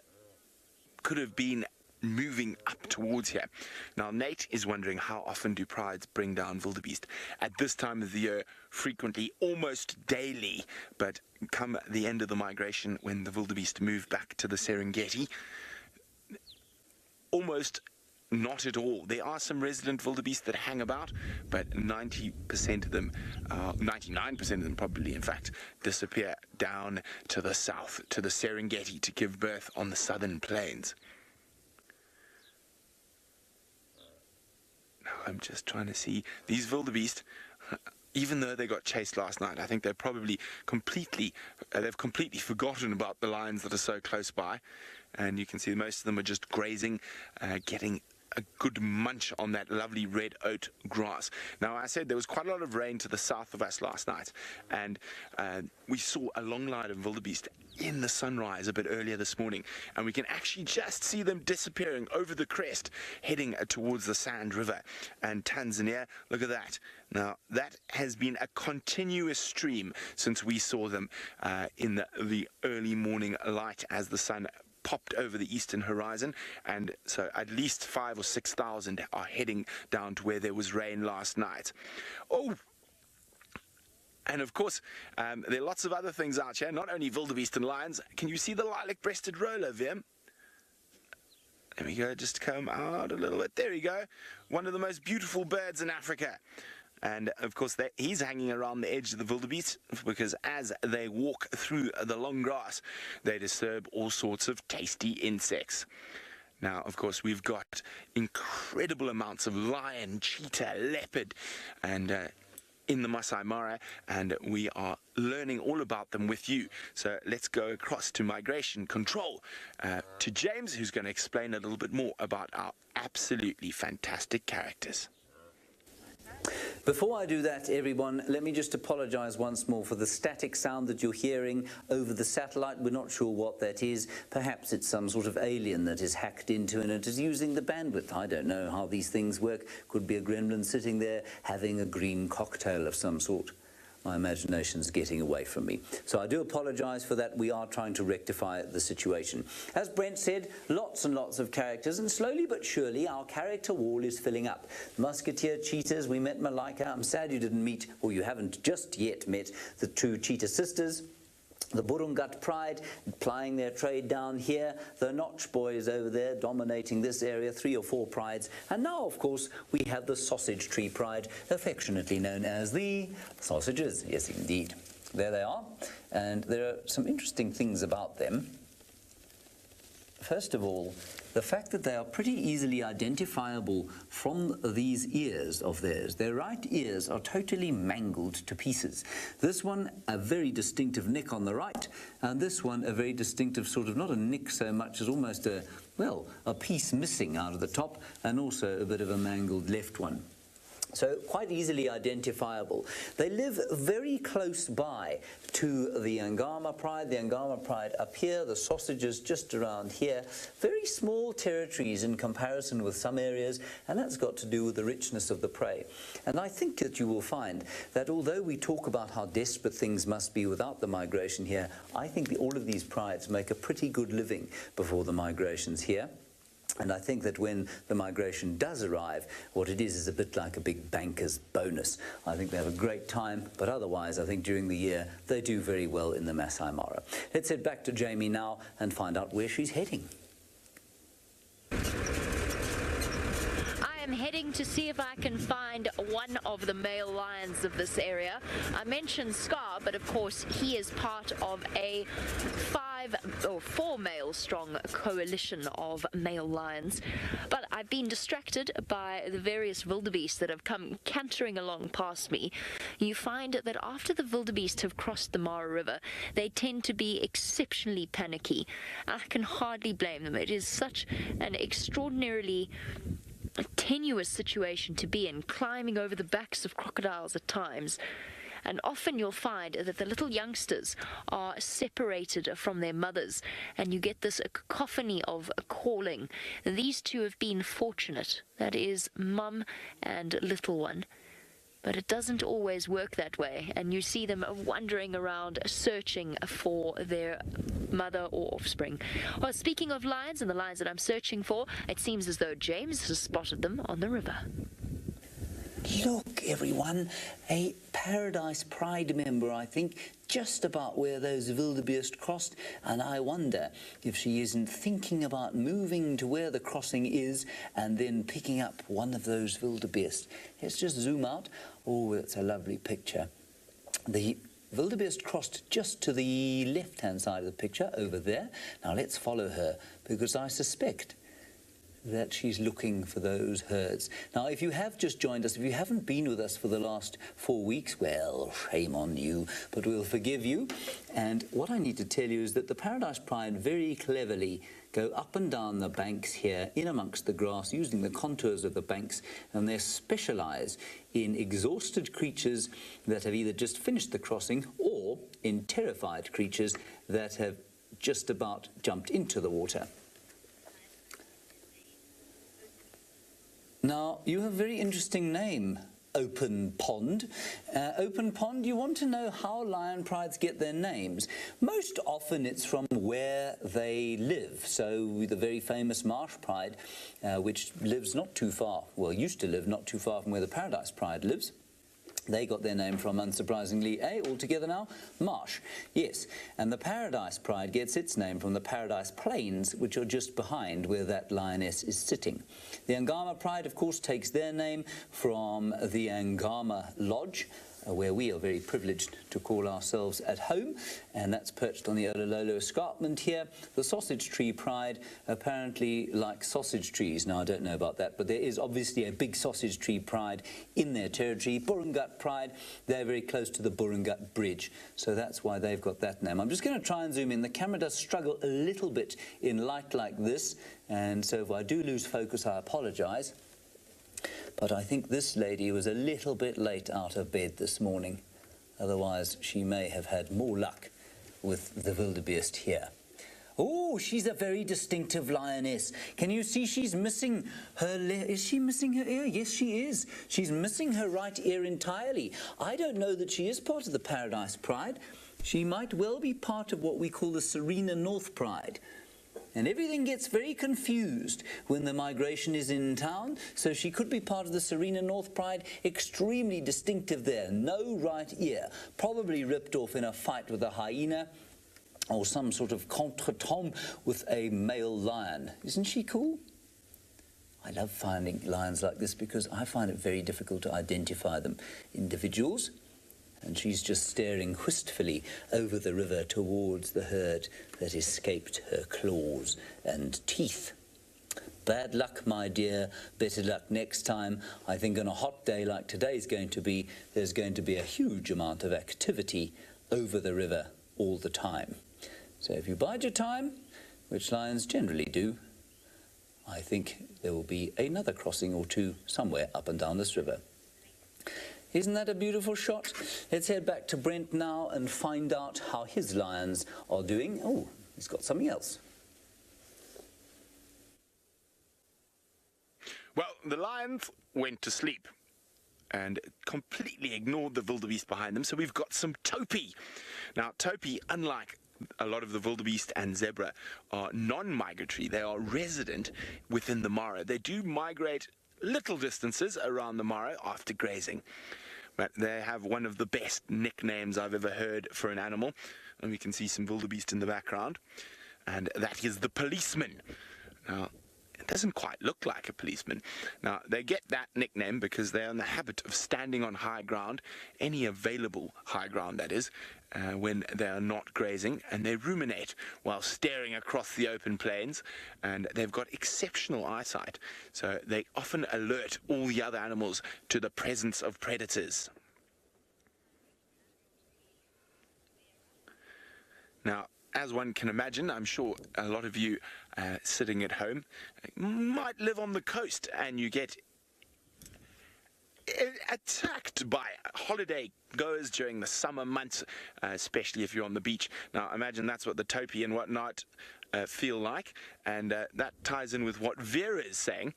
been moving up towards here. Now, Nate is wondering, how often do prides bring down wildebeest? At this time of the year, frequently, almost daily. But come the end of the migration, when the wildebeest move back to the Serengeti, almost not at all. There are some resident wildebeest that hang about, but 90% of them, 99% of them probably, in fact, disappear down to the south, to the Serengeti, to give birth on the southern plains. Now, I'm just trying to see these wildebeest. Even though they got chased last night, I think they've probably completely forgotten about the lions that are so close by. And you can see most of them are just grazing, getting a good munch on that lovely red oat grass. Now, I said there was quite a lot of rain to the south of us last night, and we saw a long line of wildebeest in the sunrise a bit earlier this morning, and we can actually just see them disappearing over the crest, heading towards the Sand River and Tanzania. Look at that. Now, that has been a continuous stream since we saw them in the early morning light as the sun popped over the eastern horizon, and so at least 5,000 or 6,000 are heading down to where there was rain last night. Oh, and of course, there are lots of other things out here, not only wildebeest and lions. Can you see the lilac-breasted roller, Vim? There we go, just come out a little bit. There we go. One of the most beautiful birds in Africa. And, of course, he's hanging around the edge of the wildebeest because as they walk through the long grass, they disturb all sorts of tasty insects. Now, of course, we've got incredible amounts of lion, cheetah, leopard, and in the Masai Mara, and we are learning all about them with you. So let's go across to Migration Control to James, who's going to explain a little bit more about our absolutely fantastic characters. Before I do that, everyone, let me just apologise once more for the static sound that you're hearing over the satellite. We're not sure what that is. Perhaps it's some sort of alien that is hacked into and it is using the bandwidth. I don't know how these things work. Could be a gremlin sitting there having a green cocktail of some sort. My imagination's getting away from me. So I do apologise for that. We are trying to rectify the situation. As Brent said, lots and lots of characters, and slowly but surely our character wall is filling up. Musketeer cheetahs, we met Malika. I'm sad you didn't meet, or you haven't just yet met, the 2 cheetah sisters. The Burungat Pride plying their trade down here, the Notch boys over there dominating this area, 3 or 4 prides, and now of course we have the Sausage Tree Pride, affectionately known as the Sausages. Yes indeed, there they are, And there are some interesting things about them. First of all, the fact that they are pretty easily identifiable from these ears of theirs. Their right ears are totally mangled to pieces. This one, a very distinctive nick on the right, and this one, a very distinctive sort of, not a nick so much as almost a, well, a piece missing out of the top, and also a bit of a mangled left one. So quite easily identifiable. They live very close by to the Angama pride. The Angama pride up here, the sausages just around here. Very small territories in comparison with some areas, and that's got to do with the richness of the prey. And I think that you will find that although we talk about how desperate things must be without the migration here, I think all of these prides make a pretty good living before the migrations here. And I think that when the migration does arrive, what it is a bit like a big banker's bonus. I think they have a great time, but otherwise I think during the year they do very well in the Masai Mara. Let's head back to Jamie now and find out where she's heading. I'm heading to see if I can find one of the male lions of this area. I mentioned Scar, but of course he is part of a 4 male strong coalition of male lions. But I've been distracted by the various wildebeest that have come cantering along past me. You find that after the wildebeest have crossed the Mara River, they tend to be exceptionally panicky. I can hardly blame them. It is such an extraordinarily tenuous situation to be in, climbing over the backs of crocodiles at times. And often you'll find that the little youngsters are separated from their mothers, and you get this cacophony of calling. These two have been fortunate, that is, mum and little one. But it doesn't always work that way, and you see them wandering around searching for their mother or offspring. Well, speaking of lions and the lions that I'm searching for, it seems as though James has spotted them on the river. Look, everyone, a Paradise Pride member, I think, just about where those wildebeest crossed, and I wonder if she isn't thinking about moving to where the crossing is and then picking up one of those wildebeest. Let's just zoom out. Oh, it's a lovely picture. The wildebeest crossed just to the left-hand side of the picture, over there. Now let's follow her, because I suspect that she's looking for those herds. Now, if you have just joined us, if you haven't been with us for the last 4 weeks, well, shame on you, but we'll forgive you. And what I need to tell you is that the Paradise Pride very cleverly go up and down the banks here, in amongst the grass, using the contours of the banks, and they specialize in exhausted creatures that have either just finished the crossing or in terrified creatures that have just about jumped into the water. Now, you have a very interesting name, Open Pond. Open Pond, you want to know how lion prides get their names. Most often it's from where they live. So the very famous Marsh Pride, which lives not too far, well, used to live not too far from where the Paradise Pride lives. They got their name from, unsurprisingly, altogether now, marsh. Yes, and the Paradise Pride gets its name from the Paradise Plains, which are just behind where that lioness is sitting. The Angama Pride, of course, takes their name from the Angama Lodge, where we are very privileged to call ourselves at home, and that's perched on the Olololo escarpment here. The Sausage Tree Pride apparently like sausage trees. Now, I don't know about that, but there is obviously a big Sausage Tree Pride in their territory. Burungut Pride, they're very close to the Burungut Bridge, so that's why they've got that name. I'm just going to try and zoom in. The camera does struggle a little bit in light like this, and so if I do lose focus, I apologize. But I think this lady was a little bit late out of bed this morning. Otherwise, she may have had more luck with the wildebeest here. Oh, she's a very distinctive lioness. Can you see she's missing her is she missing her ear? Yes, she is. She's missing her right ear entirely. I don't know that she is part of the Paradise Pride. She might well be part of what we call the Serena North Pride. And everything gets very confused when the migration is in town, so she could be part of the Serena North Pride, extremely distinctive there, no right ear, probably ripped off in a fight with a hyena or some sort of contretemps with a male lion. Isn't she cool? I love finding lions like this because I find it very difficult to identify them. Individuals, and she's just staring wistfully over the river towards the herd that escaped her claws and teeth. Bad luck, my dear. Better luck next time. I think on a hot day like today's going to be, there's going to be a huge amount of activity over the river all the time. So if you bide your time, which lions generally do, I think there will be another crossing or two somewhere up and down this river. Isn't that a beautiful shot? Let's head back to Brent now and find out how his lions are doing. Oh, he's got something else. Well, the lions went to sleep and completely ignored the wildebeest behind them, so we've got some topi. Now, topi, unlike a lot of the wildebeest and zebra, are non-migratory. They are resident within the mara. They do migrate little distances around the mara after grazing, but they have one of the best nicknames I've ever heard for an animal, and we can see some wildebeest in the background, and that is the policeman. Now, it doesn't quite look like a policeman. Now, they get that nickname because they're in the habit of standing on high ground, any available high ground, that is, when they are not grazing, and they ruminate while staring across the open plains, and they've got exceptional eyesight, so they often alert all the other animals to the presence of predators. Now, as one can imagine, I'm sure a lot of you sitting at home might live on the coast, and you get attacked by holiday goers during the summer months, especially if you're on the beach. Now, imagine that's what the topi and whatnot feel like, and that ties in with what Vera is saying.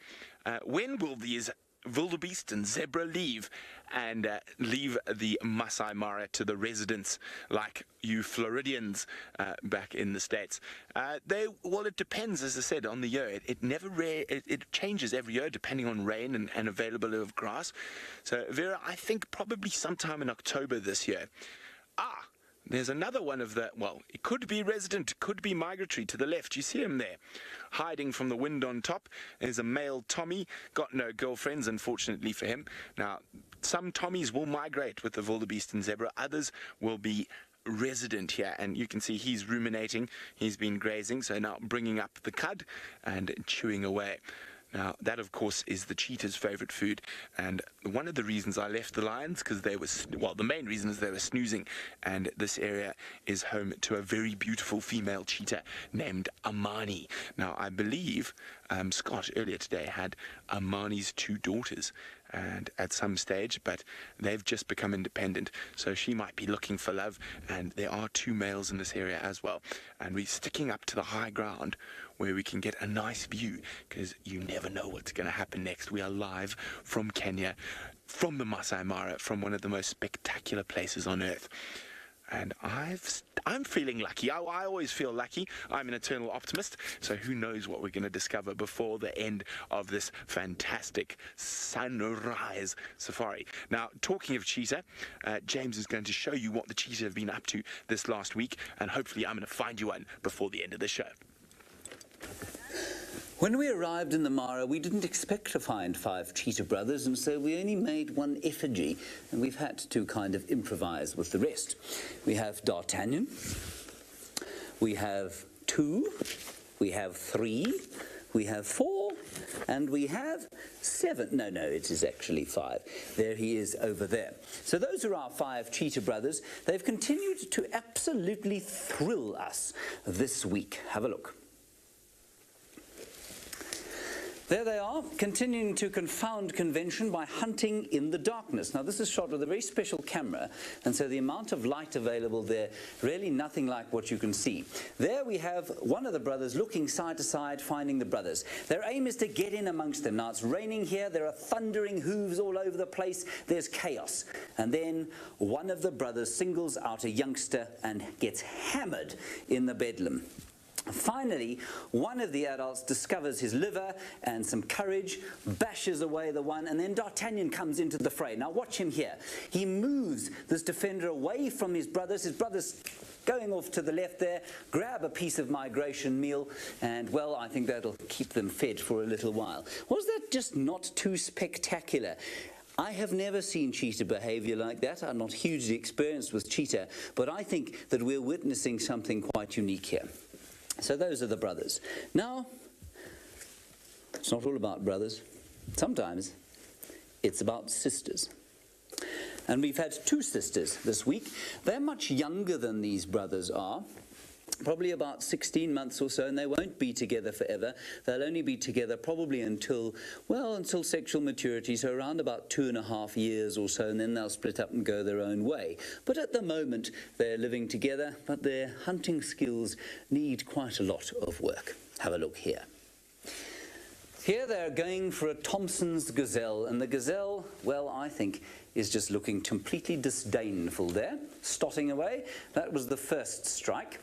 When will these wildebeest and zebra leave, and leave the Masai Mara to the residents like you Floridians back in the States? Well, it depends, as I said, on the year. It changes every year depending on rain and availability of grass. So, Vera, I think probably sometime in October this year. There's another one of the, well, it could be resident, could be migratory to the left. You see him there, hiding from the wind on top. There's a male Tommy, got no girlfriends, unfortunately for him. Now, some Tommies will migrate with the wildebeest and zebra. Others will be resident here, and you can see he's ruminating. He's been grazing, so now bringing up the cud and chewing away. Now, that, of course, is the cheetah's favorite food, and one of the reasons I left the lions, because they were, well, the main reason is they were snoozing, and this area is home to a very beautiful female cheetah named Amani. Now, I believe Scott earlier today had Amani's 2 daughters, and at some stage, but they've just become independent, so she might be looking for love, and there are 2 males in this area as well, and we're sticking up to the high ground where we can get a nice view, because you never know what's going to happen next. We are live from Kenya, from the Masai Mara, from one of the most spectacular places on earth. And I'm feeling lucky. I always feel lucky. I'm an eternal optimist, so who knows what we're going to discover before the end of this fantastic sunrise safari. Now, talking of cheetah, James is going to show you what the cheetah have been up to this last week, and hopefully I'm going to find you one before the end of the show. When we arrived in the Mara, we didn't expect to find 5 cheetah brothers, and so we only made one effigy, and we've had to kind of improvise with the rest. We have D'Artagnan, we have 2, we have 3, we have 4, and we have 7. No, it is actually 5. There he is over there. So those are our 5 cheetah brothers. They've continued to absolutely thrill us this week. Have a look. There they are, continuing to confound convention by hunting in the darkness. Now, this is shot with a very special camera, and so the amount of light available there, really nothing like what you can see. There we have one of the brothers looking side to side, finding the brothers. Their aim is to get in amongst them. Now, it's raining here. There are thundering hooves all over the place. There's chaos. And then one of the brothers singles out a youngster and gets hammered in the bedlam. Finally, one of the adults discovers his liver and some courage, bashes away the one, and then D'Artagnan comes into the fray. Now watch him here. He moves this defender away from his brothers. His brothers going off to the left there, grab a piece of migration meal, and, well, I think that'll keep them fed for a little while. Was that just not too spectacular? I have never seen cheetah behavior like that. I'm not hugely experienced with cheetah, but I think that we're witnessing something quite unique here. So those are the brothers. Now, it's not all about brothers. Sometimes it's about sisters. And we've had two sisters this week. They're much younger than these brothers are. Probably about 16 months or so, and they won't be together forever. They'll only be together probably until sexual maturity, so around about 2.5 years or so, and then they'll split up and go their own way. But at the moment, they're living together, but their hunting skills need quite a lot of work. Have a look here. Here they're going for a Thompson's gazelle, and the gazelle, well, I think, is just looking completely disdainful there, stotting away. That was the first strike.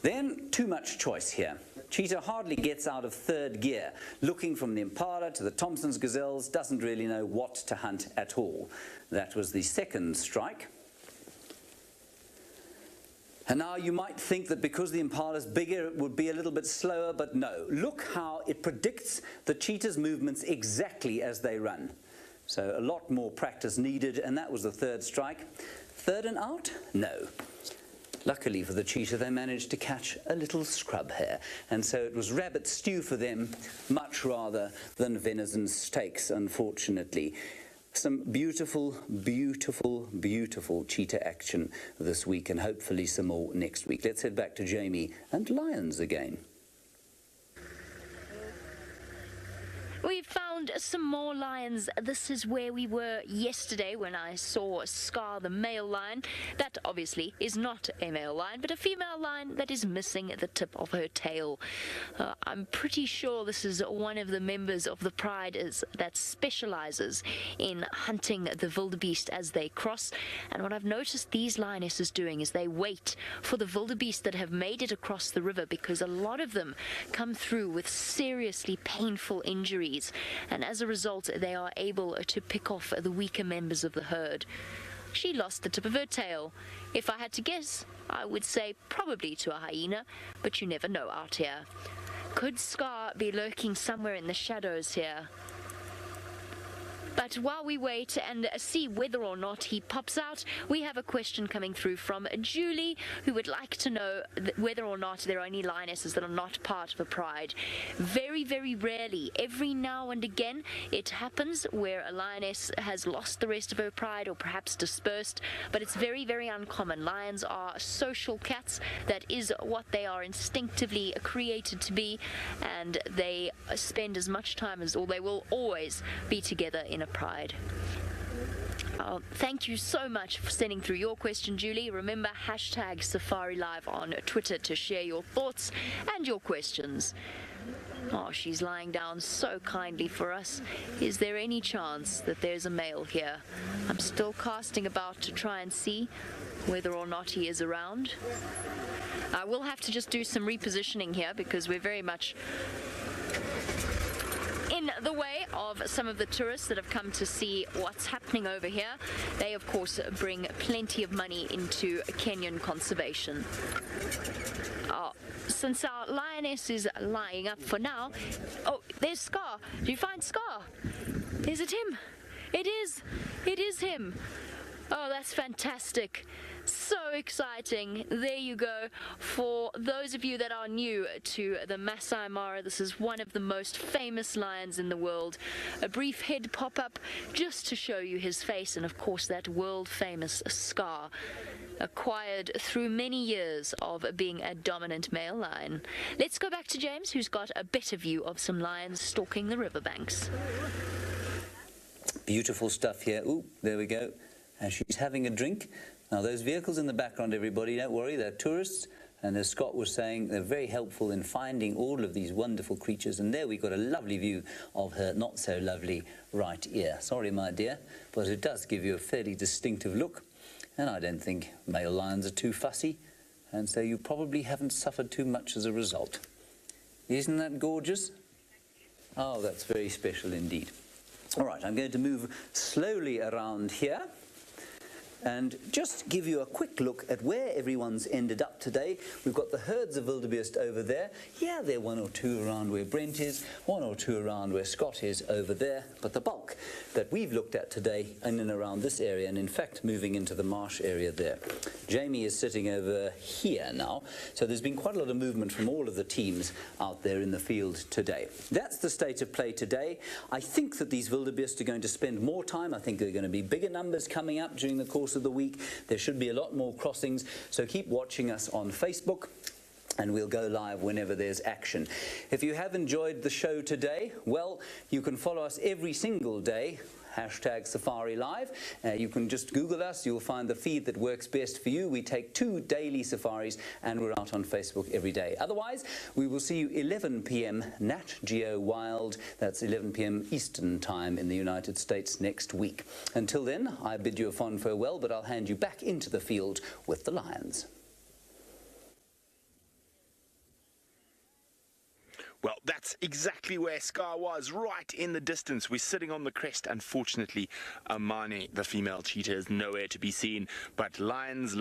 Then, too much choice here. Cheetah hardly gets out of third gear, looking from the impala to the Thompson's gazelles, doesn't really know what to hunt at all. That was the second strike. And now you might think that because the impala is bigger, it would be a little bit slower, but no. Look how it predicts the cheetah's movements exactly as they run. So a lot more practice needed, and that was the third strike. Third and out? No. Luckily for the cheetah, they managed to catch a little scrub hare, and so it was rabbit stew for them, much rather than venison steaks, unfortunately. Some beautiful, beautiful, beautiful cheetah action this week, and hopefully some more next week. Let's head back to Jamie and lions again. We've found some more lions. This is where we were yesterday when I saw Scar, the male lion. That obviously is not a male lion, but a female lion that is missing the tip of her tail. I'm pretty sure this is one of the members of the pride that specializes in hunting the wildebeest as they cross. And what I've noticed these lionesses doing is they wait for the wildebeest that have made it across the river, because a lot of them come through with seriously painful injuries. And as a result, they are able to pick off the weaker members of the herd. She lost the tip of her tail. If I had to guess, I would say probably to a hyena, but you never know out here. Could Scar be lurking somewhere in the shadows here? But while we wait and see whether or not he pops out, we have a question coming through from Julie, who would like to know whether or not there are any lionesses that are not part of a pride. Very, very rarely, every now and again, it happens where a lioness has lost the rest of her pride or perhaps dispersed, but it's very, very uncommon. Lions are social cats. That is what they are instinctively created to be, and they spend as much time as, or they will always be together in a pride. Thank you so much for sending through your question, Julie. Remember, hashtag Safari Live on Twitter to share your thoughts and your questions. Oh, she's lying down so kindly for us. Is there any chance that there's a male here? I'm still casting about to try and see whether or not he is around. I will have to just do some repositioning here because we're very much in the way of some of the tourists that have come to see what's happening over here. They, of course, bring plenty of money into Kenyan conservation. Since our lioness is lying up for now... Oh, there's Scar. Do you find Scar? Is it him? It is. It is him. Oh, that's fantastic. So exciting. There you go. For those of you that are new to the Masai Mara, this is one of the most famous lions in the world. A brief head pop-up just to show you his face, and of course that world-famous scar, acquired through many years of being a dominant male lion. Let's go back to James, who's got a better view of some lions stalking the riverbanks. Beautiful stuff here. Ooh, there we go. And she's having a drink. Now, those vehicles in the background, everybody, don't worry, they're tourists. And as Scott was saying, they're very helpful in finding all of these wonderful creatures. And there we've got a lovely view of her not-so-lovely right ear. Sorry, my dear, but it does give you a fairly distinctive look. And I don't think male lions are too fussy. And so you probably haven't suffered too much as a result. Isn't that gorgeous? Oh, that's very special indeed. All right, I'm going to move slowly around here. and just give you a quick look at where everyone's ended up today. We've got the herds of wildebeest over there. Yeah, there are one or two around where Brent is, one or two around where Scott is over there, but the bulk that we've looked at today in and around this area, and in fact moving into the marsh area there. Jamie is sitting over here now, so there's been quite a lot of movement from all of the teams out there in the field today. That's the state of play today. I think that these wildebeest are going to spend more time. I think there are going to be bigger numbers coming up during the course of the week. There should be a lot more crossings, so keep watching us on Facebook, and we'll go live whenever there's action. If you have enjoyed the show today, well, you can follow us every single day, #SafariLive. You can just Google us. You'll find the feed that works best for you. We take 2 daily safaris, and we're out on Facebook every day. Otherwise, we will see you 11 p.m. Nat Geo Wild. That's 11 p.m. Eastern Time in the United States next week. Until then, I bid you a fond farewell, but I'll hand you back into the field with the lions. Well, that's exactly where Scar was, right in the distance. We're sitting on the crest. Unfortunately, Amani, the female cheetah, is nowhere to be seen. But lions,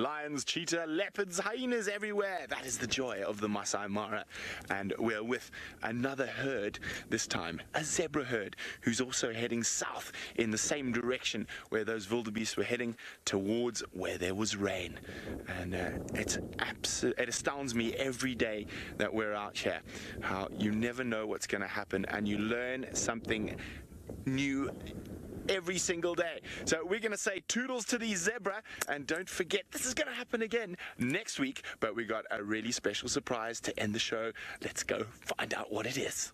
cheetah, leopards, hyenas everywhere. That is the joy of the Masai Mara. And we're with another herd, this time a zebra herd, who's also heading south in the same direction where those wildebeest were heading, towards where there was rain. And it astounds me every day that we're out here, how you never know what's going to happen, and you learn something new every single day. So we're going to say toodles to the zebra, and don't forget, this is going to happen again next week, but we got a really special surprise to end the show. Let's go find out what it is.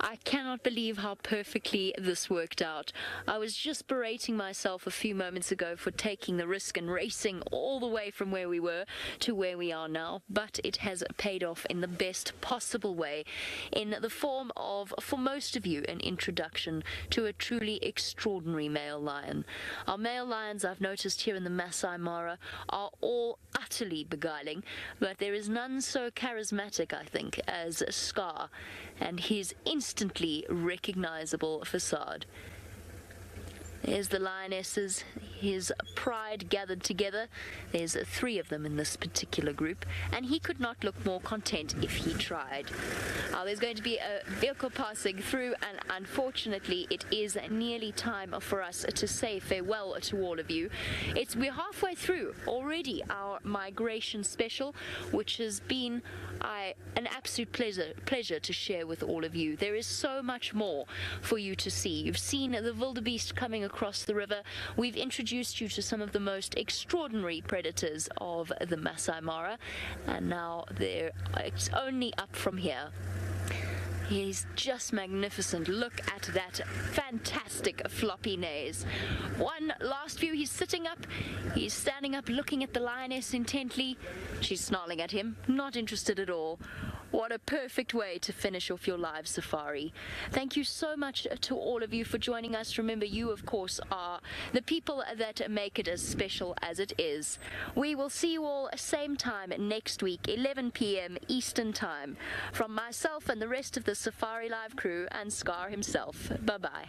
I cannot believe how perfectly this worked out. I was just berating myself a few moments ago for taking the risk and racing all the way from where we were to where we are now, but it has paid off in the best possible way, in the form of, for most of you, an introduction to a truly extraordinary male lion. Our male lions, I've noticed here in the Masai Mara, are all utterly beguiling, but there is none so charismatic, I think, as Scar and his instantly recognizable facade. There's the lionesses, his pride gathered together. There's 3 of them in this particular group, and he could not look more content if he tried. There's going to be a vehicle passing through, and unfortunately it is nearly time for us to say farewell to all of you. We're halfway through already our migration special, which has been an absolute pleasure to share with all of you. There is so much more for you to see. You've seen the wildebeest coming across the river. We've introduced you to some of the most extraordinary predators of the Masai Mara, and now it's only up from here. He's just magnificent. Look at that fantastic floppy nose. One last view, he's sitting up. He's standing up, looking at the lioness intently. She's snarling at him, not interested at all. What a perfect way to finish off your live safari. Thank you so much to all of you for joining us. Remember, you, of course, are the people that make it as special as it is. We will see you all same time next week, 11 p.m. Eastern Time. From myself and the rest of the Safari Live crew and Scar himself. Bye-bye.